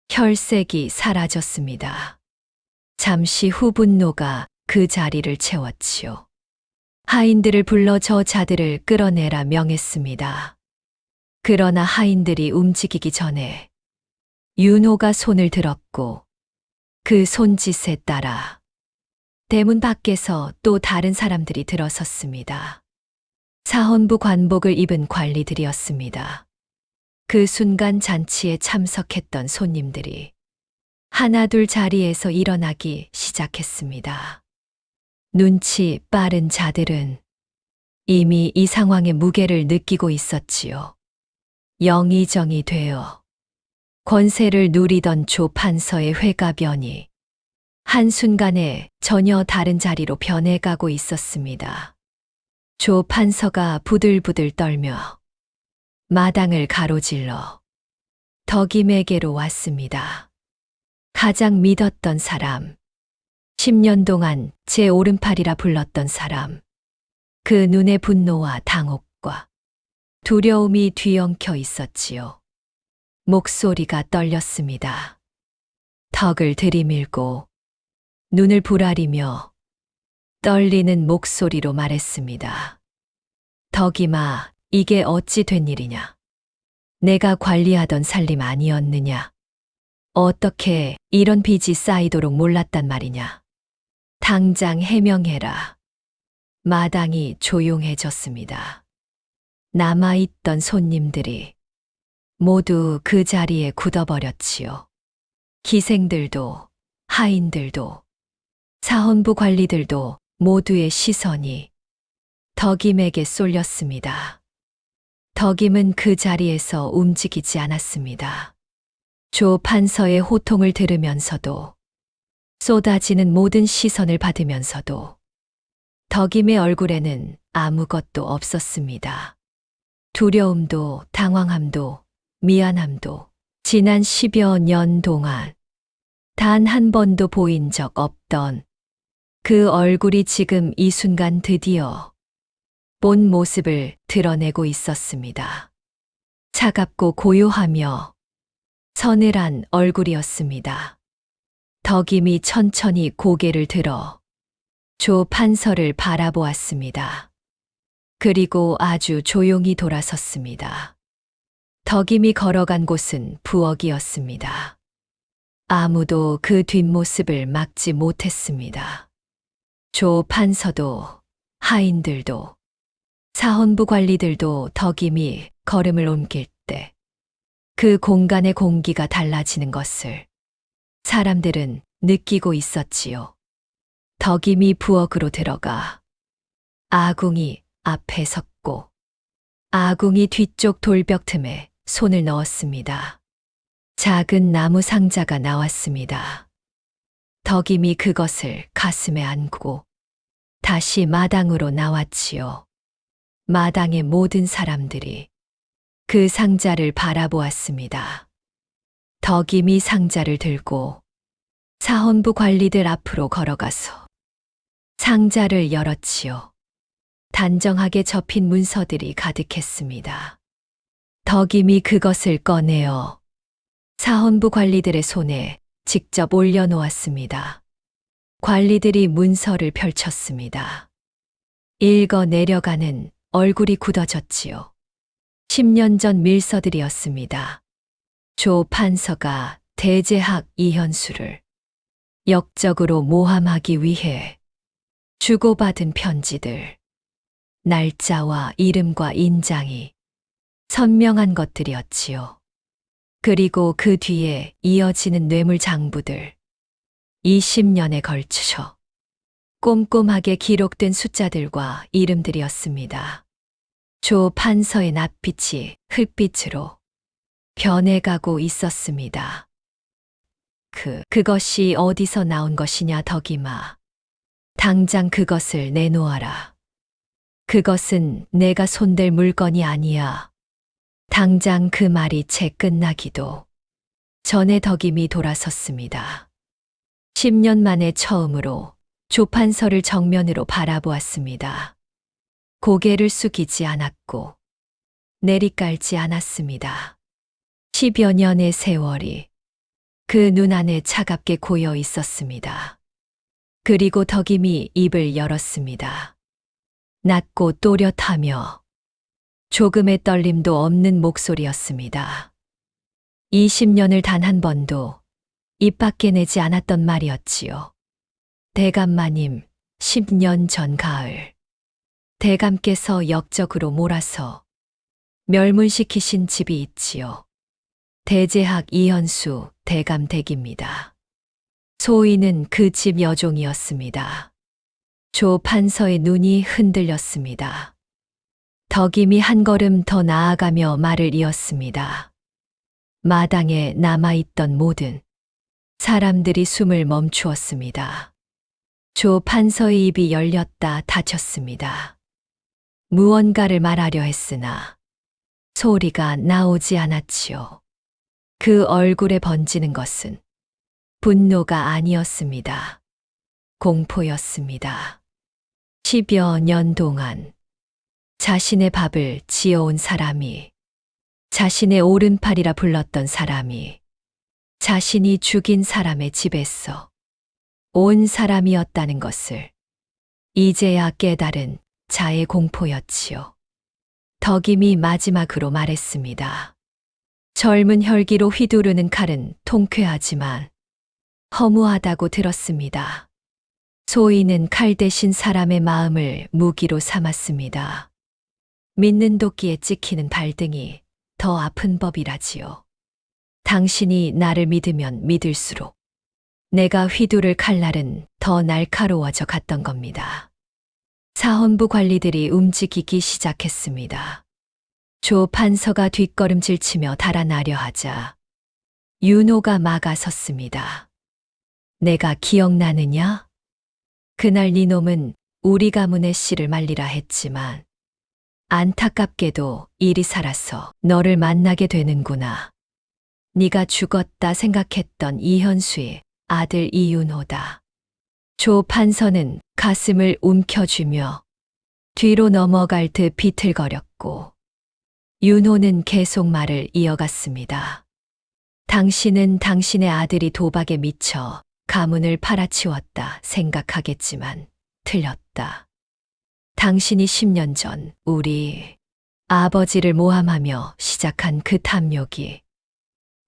혈색이 사라졌습니다. 잠시 후 분노가 그 자리를 채웠지요. 하인들을 불러 저 자들을 끌어내라 명했습니다. 그러나 하인들이 움직이기 전에 윤호가 손을 들었고 그 손짓에 따라 대문 밖에서 또 다른 사람들이 들어섰습니다. 사헌부 관복을 입은 관리들이었습니다. 그 순간 잔치에 참석했던 손님들이 하나둘 자리에서 일어나기 시작했습니다. 눈치 빠른 자들은 이미 이 상황의 무게를 느끼고 있었지요. 영의정이 되어 권세를 누리던 조 판서의 회가변이 한순간에 전혀 다른 자리로 변해가고 있었습니다. 조 판서가 부들부들 떨며 마당을 가로질러 덕임에게로 왔습니다. 가장 믿었던 사람, 10년 동안 제 오른팔이라 불렀던 사람, 그 눈에 분노와 당혹과 두려움이 뒤엉켜 있었지요. 목소리가 떨렸습니다. 턱을 들이밀고 눈을 부라리며 떨리는 목소리로 말했습니다. 덕임아, 이게 어찌 된 일이냐? 내가 관리하던 살림 아니었느냐? 어떻게 이런 빚이 쌓이도록 몰랐단 말이냐? 당장 해명해라. 마당이 조용해졌습니다. 남아있던 손님들이 모두 그 자리에 굳어버렸지요. 기생들도, 하인들도, 사헌부 관리들도 모두의 시선이 덕임에게 쏠렸습니다. 덕임은 그 자리에서 움직이지 않았습니다. 조 판서의 호통을 들으면서도 쏟아지는 모든 시선을 받으면서도 덕임의 얼굴에는 아무것도 없었습니다. 두려움도 당황함도 미안함도 지난 10여 년 동안 단 한 번도 보인 적 없던 그 얼굴이 지금 이 순간 드디어 본 모습을 드러내고 있었습니다. 차갑고 고요하며 서늘한 얼굴이었습니다. 덕임이 천천히 고개를 들어 조 판서를 바라보았습니다. 그리고 아주 조용히 돌아섰습니다. 덕임이 걸어간 곳은 부엌이었습니다. 아무도 그 뒷모습을 막지 못했습니다. 조 판서도 하인들도 사헌부 관리들도 덕임이 걸음을 옮길 때 그 공간의 공기가 달라지는 것을 사람들은 느끼고 있었지요. 덕임이 부엌으로 들어가 아궁이 앞에 섰고 아궁이 뒤쪽 돌벽 틈에 손을 넣었습니다. 작은 나무 상자가 나왔습니다. 덕임이 그것을 가슴에 안고 다시 마당으로 나왔지요. 마당의 모든 사람들이 그 상자를 바라보았습니다. 덕임이 상자를 들고 사헌부 관리들 앞으로 걸어가서 상자를 열었지요. 단정하게 접힌 문서들이 가득했습니다. 덕임이 그것을 꺼내어 사헌부 관리들의 손에 직접 올려놓았습니다. 관리들이 문서를 펼쳤습니다. 읽어 내려가는 얼굴이 굳어졌지요. 10년 전 밀서들이었습니다. 조 판서가 대제학 이현수를 역적으로 모함하기 위해 주고받은 편지들, 날짜와 이름과 인장이 선명한 것들이었지요. 그리고 그 뒤에 이어지는 뇌물 장부들, 20년에 걸쳐 꼼꼼하게 기록된 숫자들과 이름들이었습니다. 조 판서의 낯빛이 흙빛으로 변해가고 있었습니다. 그것이 어디서 나온 것이냐, 덕임아. 당장 그것을 내놓아라. 그것은 내가 손댈 물건이 아니야. 당장 그 말이 채 끝나기도 전에 덕임이 돌아섰습니다. 10년 만에 처음으로 조 판서를 정면으로 바라보았습니다. 고개를 숙이지 않았고 내리깔지 않았습니다. 10여 년의 세월이 그 눈 안에 차갑게 고여 있었습니다. 그리고 덕임이 입을 열었습니다. 낮고 또렷하며 조금의 떨림도 없는 목소리였습니다. 20년을 단 한 번도 입 밖에 내지 않았던 말이었지요. 대감마님, 10년 전 가을, 대감께서 역적으로 몰아서 멸문시키신 집이 있지요. 대제학 이현수 대감 댁입니다. 소희는 그 집 여종이었습니다. 조 판서의 눈이 흔들렸습니다. 덕임이 한 걸음 더 나아가며 말을 이었습니다. 마당에 남아있던 모든 사람들이 숨을 멈추었습니다. 조 판서의 입이 열렸다 닫혔습니다. 무언가를 말하려 했으나 소리가 나오지 않았지요. 그 얼굴에 번지는 것은 분노가 아니었습니다. 공포였습니다. 10여 년 동안 자신의 밥을 지어온 사람이, 자신의 오른팔이라 불렀던 사람이 자신이 죽인 사람의 집에서 온 사람이었다는 것을 이제야 깨달은 자의 공포였지요. 덕임이 마지막으로 말했습니다. 젊은 혈기로 휘두르는 칼은 통쾌하지만 허무하다고 들었습니다. 소희는 칼 대신 사람의 마음을 무기로 삼았습니다. 믿는 도끼에 찍히는 발등이 더 아픈 법이라지요. 당신이 나를 믿으면 믿을수록 내가 휘두를 칼날은 더 날카로워져 갔던 겁니다. 사헌부 관리들이 움직이기 시작했습니다. 조 판서가 뒷걸음질 치며 달아나려 하자 윤호가 막아섰습니다. 내가 기억나느냐? 그날 네 놈은 우리 가문의 씨를 말리라 했지만 안타깝게도 일이 살아서 너를 만나게 되는구나. 네가 죽었다 생각했던 이현수의 아들 이윤호다. 조 판서는 가슴을 움켜쥐며 뒤로 넘어갈 듯 비틀거렸고 윤호는 계속 말을 이어갔습니다. 당신은 당신의 아들이 도박에 미쳐 가문을 팔아치웠다 생각하겠지만 틀렸다. 당신이 10년 전 우리 아버지를 모함하며 시작한 그 탐욕이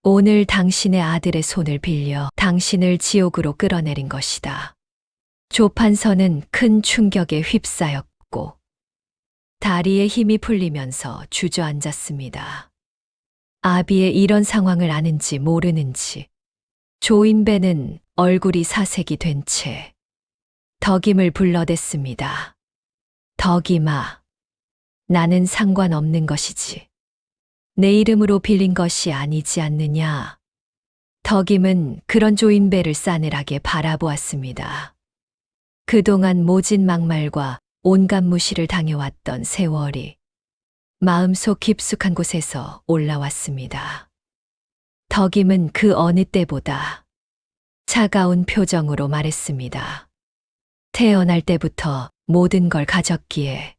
오늘 당신의 아들의 손을 빌려 당신을 지옥으로 끌어내린 것이다. 조 판서는 큰 충격에 휩싸였고 다리에 힘이 풀리면서 주저앉았습니다. 아비의 이런 상황을 아는지 모르는지 조인배는 얼굴이 사색이 된 채 덕임을 불러댔습니다. 덕임아, 나는 상관없는 것이지. 내 이름으로 빌린 것이 아니지 않느냐. 덕임은 그런 조인배를 싸늘하게 바라보았습니다. 그동안 모진 막말과 온갖 무시를 당해왔던 세월이 마음속 깊숙한 곳에서 올라왔습니다. 덕임은 그 어느 때보다 차가운 표정으로 말했습니다. 태어날 때부터 모든 걸 가졌기에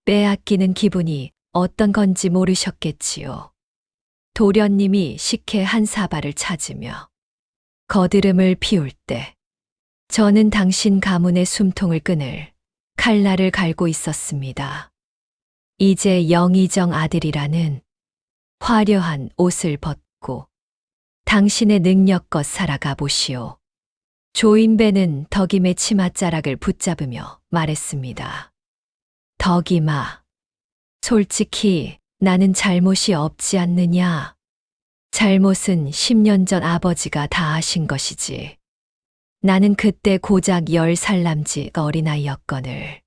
빼앗기는 기분이 어떤 건지 모르셨겠지요. 도련님이 식혜 한 사발을 찾으며 거드름을 피울 때 저는 당신 가문의 숨통을 끊을 칼날을 갈고 있었습니다. 이제 영의정 아들이라는 화려한 옷을 벗고 당신의 능력껏 살아가 보시오. 조인배는 덕임의 치맛자락을 붙잡으며 말했습니다. 덕임아, 솔직히 나는 잘못이 없지 않느냐. 잘못은 10년 전 아버지가 다 하신 것이지. 나는 그때 고작 10살 남짓 어린아이였거늘.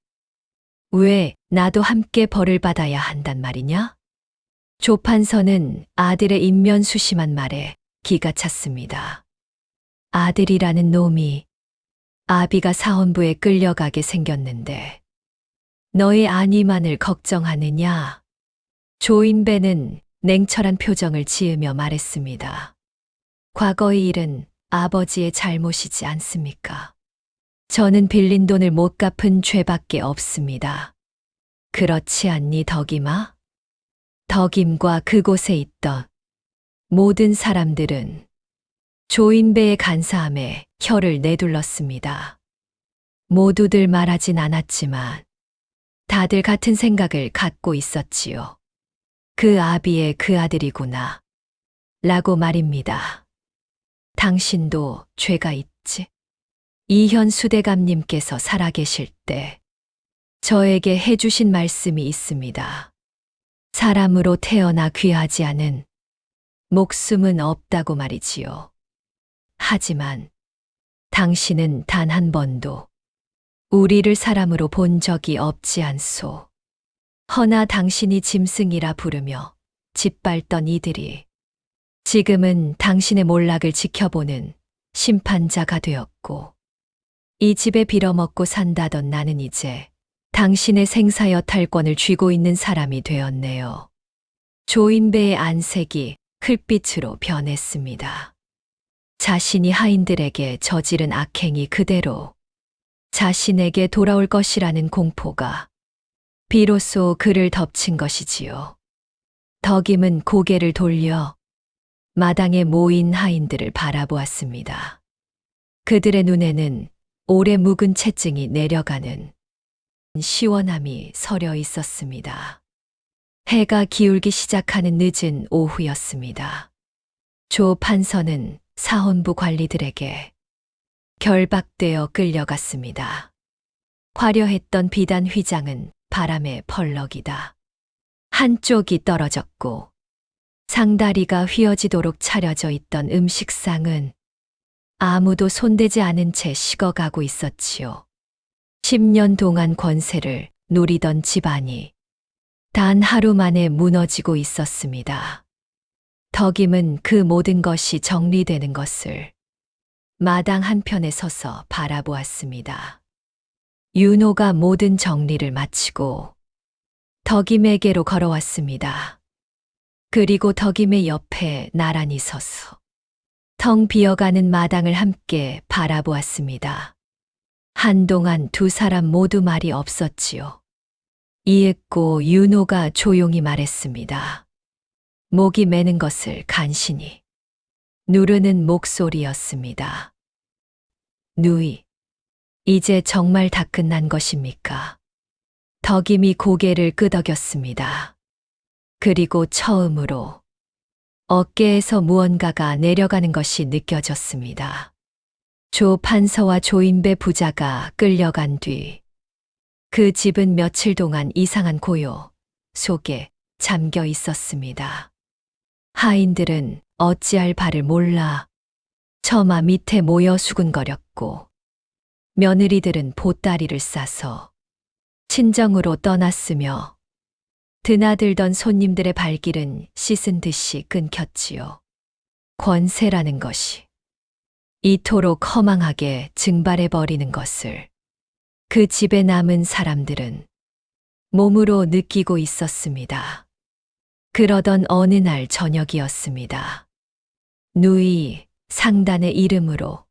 왜 나도 함께 벌을 받아야 한단 말이냐? 조 판서는 아들의 인면수심한 말에 기가 찼습니다. 아들이라는 놈이 아비가 사헌부에 끌려가게 생겼는데 너의 안위만을 걱정하느냐? 조인배는 냉철한 표정을 지으며 말했습니다. 과거의 일은 아버지의 잘못이지 않습니까? 저는 빌린 돈을 못 갚은 죄밖에 없습니다. 그렇지 않니, 덕임아? 덕임과 그곳에 있던 모든 사람들은 조인배의 간사함에 혀를 내둘렀습니다. 모두들 말하진 않았지만 다들 같은 생각을 갖고 있었지요. 그 아비의 그 아들이구나. 라고 말입니다. 당신도 죄가 있지? 이현 수대감님께서 살아계실 때 저에게 해주신 말씀이 있습니다. 사람으로 태어나 귀하지 않은 목숨은 없다고 말이지요. 하지만 당신은 단 한 번도 우리를 사람으로 본 적이 없지 않소. 허나 당신이 짐승이라 부르며 짓밟던 이들이 지금은 당신의 몰락을 지켜보는 심판자가 되었고, 이 집에 빌어먹고 산다던 나는 이제 당신의 생사여 탈권을 쥐고 있는 사람이 되었네요. 조인배의 안색이 흙빛으로 변했습니다. 자신이 하인들에게 저지른 악행이 그대로 자신에게 돌아올 것이라는 공포가 비로소 그를 덮친 것이지요. 덕임은 고개를 돌려 마당에 모인 하인들을 바라보았습니다. 그들의 눈에는 오래 묵은 채증이 내려가는 시원함이 서려 있었습니다. 해가 기울기 시작하는 늦은 오후였습니다. 조 판서는 사헌부 관리들에게 결박되어 끌려갔습니다. 화려했던 비단 휘장은 바람에 펄럭이다 한쪽이 떨어졌고, 상다리가 휘어지도록 차려져 있던 음식상은 아무도 손대지 않은 채 식어가고 있었지요. 10년 동안 권세를 누리던 집안이 단 하루 만에 무너지고 있었습니다. 덕임은 그 모든 것이 정리되는 것을 마당 한편에 서서 바라보았습니다. 윤호가 모든 정리를 마치고 덕임에게로 걸어왔습니다. 그리고 덕임의 옆에 나란히 서서 텅 비어가는 마당을 함께 바라보았습니다. 한동안 두 사람 모두 말이 없었지요. 이윽고 윤호가 조용히 말했습니다. 목이 매는 것을 간신히 누르는 목소리였습니다. 누이, 이제 정말 다 끝난 것입니까? 덕임이 고개를 끄덕였습니다. 그리고 처음으로 어깨에서 무언가가 내려가는 것이 느껴졌습니다. 조 판서와 조인배 부자가 끌려간 뒤 그 집은 며칠 동안 이상한 고요 속에 잠겨 있었습니다. 하인들은 어찌할 바를 몰라 처마 밑에 모여 수군거렸고, 며느리들은 보따리를 싸서 친정으로 떠났으며 드나들던 손님들의 발길은 씻은 듯이 끊겼지요. 권세라는 것이 이토록 허망하게 증발해버리는 것을 그 집에 남은 사람들은 몸으로 느끼고 있었습니다. 그러던 어느 날 저녁이었습니다. 누이 상단의 이름으로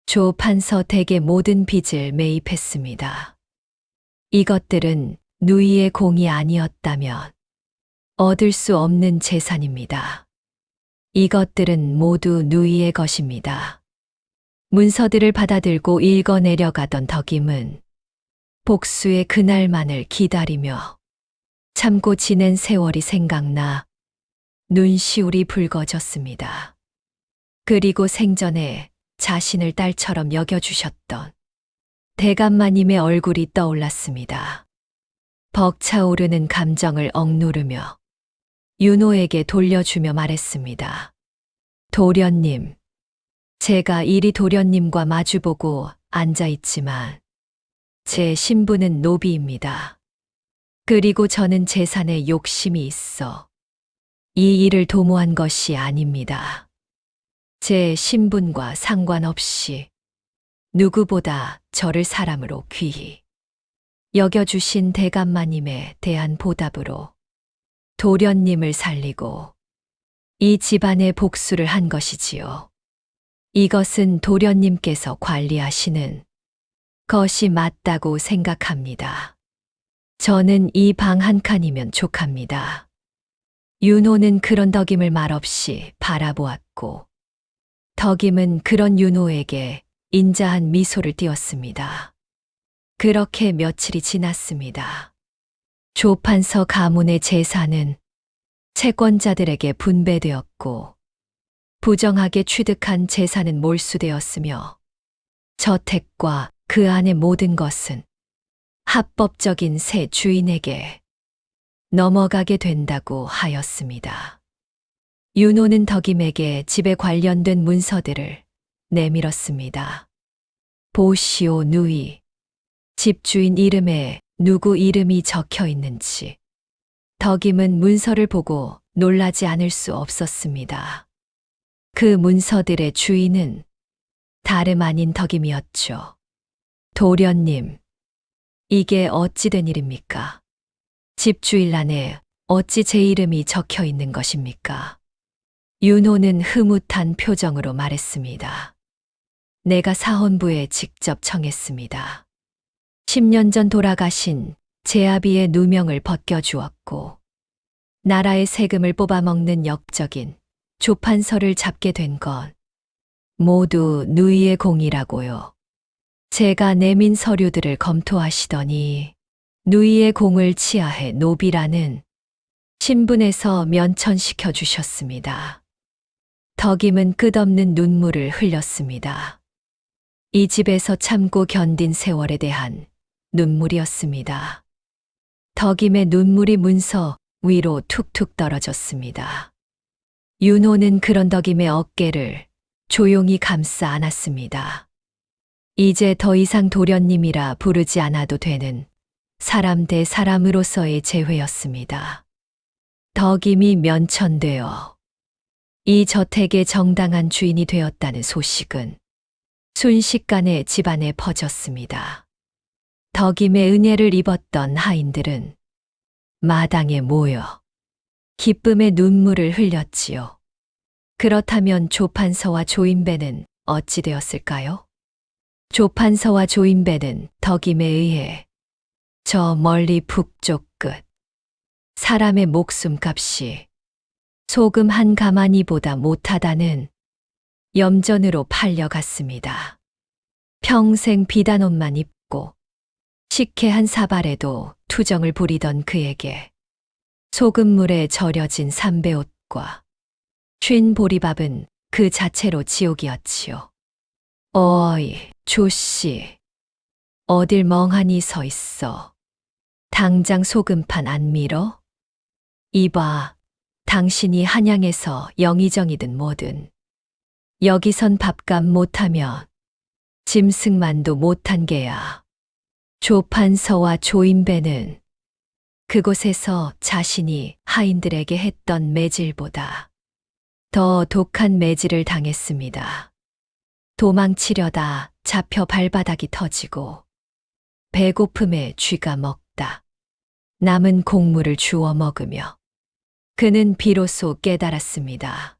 조 판서 댁의 모든 빚을 매입했습니다. 이것들은 누이의 공이 아니었다면 얻을 수 없는 재산입니다. 이것들은 모두 누이의 것입니다. 문서들을 받아들고 읽어 내려가던 덕임은 복수의 그날만을 기다리며 참고 지낸 세월이 생각나 눈시울이 붉어졌습니다. 그리고 생전에 자신을 딸처럼 여겨주셨던 대감마님의 얼굴이 떠올랐습니다. 벅차오르는 감정을 억누르며 윤호에게 돌려주며 말했습니다. 도련님, 제가 이리 도련님과 마주보고 앉아있지만 제 신분은 노비입니다. 그리고 저는 재산에 욕심이 있어 이 일을 도모한 것이 아닙니다. 제 신분과 상관없이 누구보다 저를 사람으로 귀히 여겨주신 대감마님에 대한 보답으로 도련님을 살리고 이 집안의 복수를 한 것이지요. 이것은 도련님께서 관리하시는 것이 맞다고 생각합니다. 저는 이 방 한 칸이면 족합니다. 윤호는 그런 덕임을 말없이 바라보았고, 덕임은 그런 윤호에게 인자한 미소를 띄웠습니다. 그렇게 며칠이 지났습니다. 조판서 가문의 재산은 채권자들에게 분배되었고, 부정하게 취득한 재산은 몰수되었으며, 저택과 그 안의 모든 것은 합법적인 새 주인에게 넘어가게 된다고 하였습니다. 윤호는 덕임에게 집에 관련된 문서들을 내밀었습니다. 보시오 누이, 집주인 이름에 누구 이름이 적혀 있는지. 덕임은 문서를 보고 놀라지 않을 수 없었습니다. 그 문서들의 주인은 다름 아닌 덕임이었죠. 도련님, 이게 어찌 된 일입니까? 집주일란에 어찌 제 이름이 적혀 있는 것입니까? 윤호는 흐뭇한 표정으로 말했습니다. 내가 사헌부에 직접 청했습니다. 10년 전 돌아가신 제 아비의 누명을 벗겨주었고, 나라의 세금을 뽑아먹는 역적인 조판서를 잡게 된 건 모두 누이의 공이라고요. 제가 내민 서류들을 검토하시더니 누이의 공을 치하해 노비라는 신분에서 면천시켜 주셨습니다. 덕임은 끝없는 눈물을 흘렸습니다. 이 집에서 참고 견딘 세월에 대한 눈물이었습니다. 덕임의 눈물이 문서 위로 툭툭 떨어졌습니다. 윤호는 그런 덕임의 어깨를 조용히 감싸 안았습니다. 이제 더 이상 도련님이라 부르지 않아도 되는 사람 대 사람으로서의 재회였습니다. 덕임이 면천되어 이 저택의 정당한 주인이 되었다는 소식은 순식간에 집안에 퍼졌습니다. 덕임의 은혜를 입었던 하인들은 마당에 모여 기쁨의 눈물을 흘렸지요. 그렇다면 조판서와 조인배는 어찌 되었을까요? 조판서와 조인배는 덕임에 의해 저 멀리 북쪽 끝 사람의 목숨값이 소금 한 가마니보다 못하다는 염전으로 팔려갔습니다. 평생 비단 옷만 입고 식혜 한 사발에도 투정을 부리던 그에게 소금물에 절여진 삼배옷과 쉰 보리밥은 그 자체로 지옥이었지요. 어이, 조씨. 어딜 멍하니 서 있어. 당장 소금판 안 밀어? 이봐, 당신이 한양에서 영의정이든 뭐든 여기선 밥값 못하면 짐승만도 못한 게야. 조판서와 조인배는 그곳에서 자신이 하인들에게 했던 매질보다 더 독한 매질을 당했습니다. 도망치려다 잡혀 발바닥이 터지고 배고픔에 쥐가 먹다. 남은 곡물을 주워 먹으며 그는 비로소 깨달았습니다.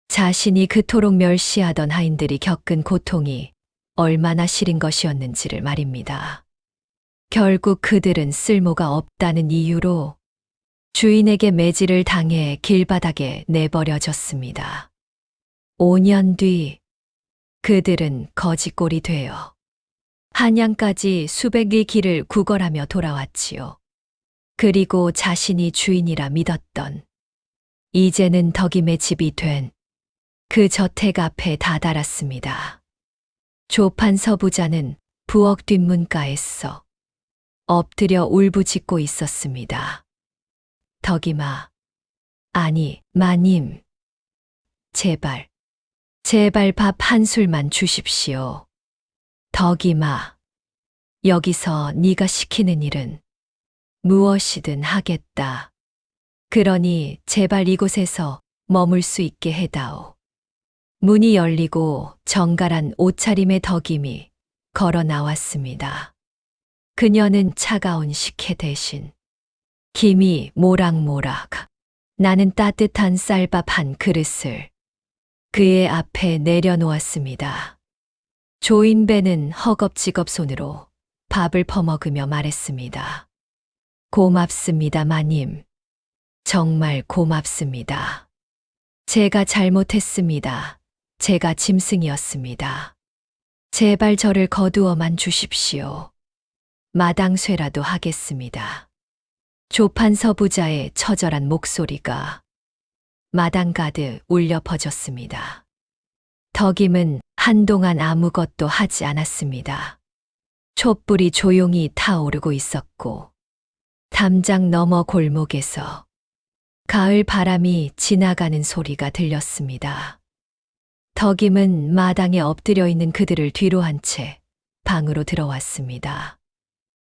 자신이 그토록 멸시하던 하인들이 겪은 고통이 얼마나 시린 것이었는지를 말입니다. 결국 그들은 쓸모가 없다는 이유로 주인에게 매질을 당해 길바닥에 내버려졌습니다. 5년 뒤 그들은 거지꼴이 되어 한양까지 수백리 길을 구걸하며 돌아왔지요. 그리고 자신이 주인이라 믿었던 이제는 덕임의 집이 된 그 저택 앞에 다다랐습니다. 조판서 부자는 부엌 뒷문가에서 엎드려 울부짖고 있었습니다. 덕임아, 아니, 마님, 제발 밥 한 술만 주십시오. 덕임아, 여기서 네가 시키는 일은 무엇이든 하겠다. 그러니 제발 이곳에서 머물 수 있게 해다오. 문이 열리고 정갈한 옷차림의 덕임이 걸어 나왔습니다. 그녀는 차가운 식혜 대신 김이 모락모락 나는 따뜻한 쌀밥 한 그릇을 그의 앞에 내려놓았습니다. 조인배는 허겁지겁 손으로 밥을 퍼먹으며 말했습니다. 고맙습니다, 마님. 정말 고맙습니다. 제가 잘못했습니다. 제가 짐승이었습니다. 제발 저를 거두어만 주십시오. 마당쇠라도 하겠습니다. 조판 서부자의 처절한 목소리가 마당 가득 울려 퍼졌습니다. 덕임은 한동안 아무것도 하지 않았습니다. 촛불이 조용히 타오르고 있었고, 담장 너머 골목에서 가을 바람이 지나가는 소리가 들렸습니다. 덕임은 마당에 엎드려 있는 그들을 뒤로 한 채 방으로 들어왔습니다.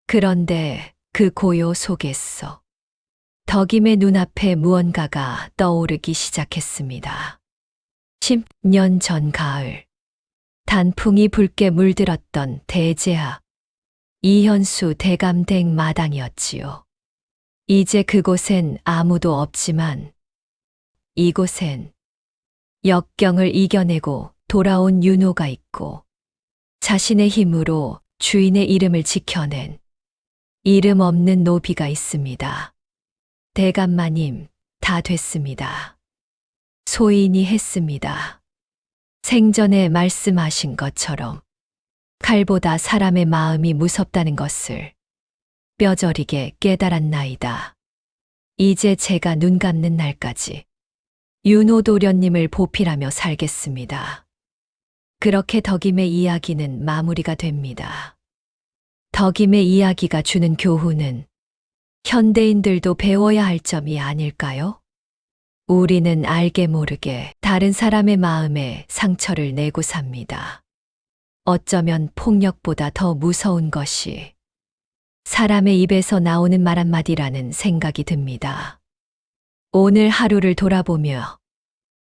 그런데 그 고요 속에서 덕임의 눈앞에 무언가가 떠오르기 시작했습니다. 10년 전 가을, 단풍이 붉게 물들었던 대제하 이현수 대감댁 마당이었지요. 이제 그곳엔 아무도 없지만 이곳엔 역경을 이겨내고 돌아온 윤호가 있고 자신의 힘으로 주인의 이름을 지켜낸 이름 없는 노비가 있습니다. 대감마님, 다 됐습니다. 소인이 했습니다. 생전에 말씀하신 것처럼 칼보다 사람의 마음이 무섭다는 것을 뼈저리게 깨달았나이다. 이제 제가 눈 감는 날까지 윤호도련님을 보필하며 살겠습니다. 그렇게 덕임의 이야기는 마무리가 됩니다. 덕임의 이야기가 주는 교훈은 현대인들도 배워야 할 점이 아닐까요? 우리는 알게 모르게 다른 사람의 마음에 상처를 내고 삽니다. 어쩌면 폭력보다 더 무서운 것이 사람의 입에서 나오는 말 한마디라는 생각이 듭니다. 오늘 하루를 돌아보며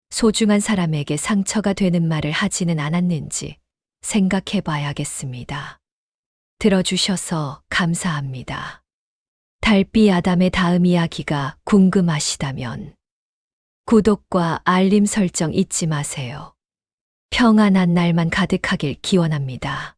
소중한 사람에게 상처가 되는 말을 하지는 않았는지 생각해 봐야겠습니다. 들어주셔서 감사합니다. 달빛 아담의 다음 이야기가 궁금하시다면 구독과 알림 설정 잊지 마세요. 평안한 날만 가득하길 기원합니다.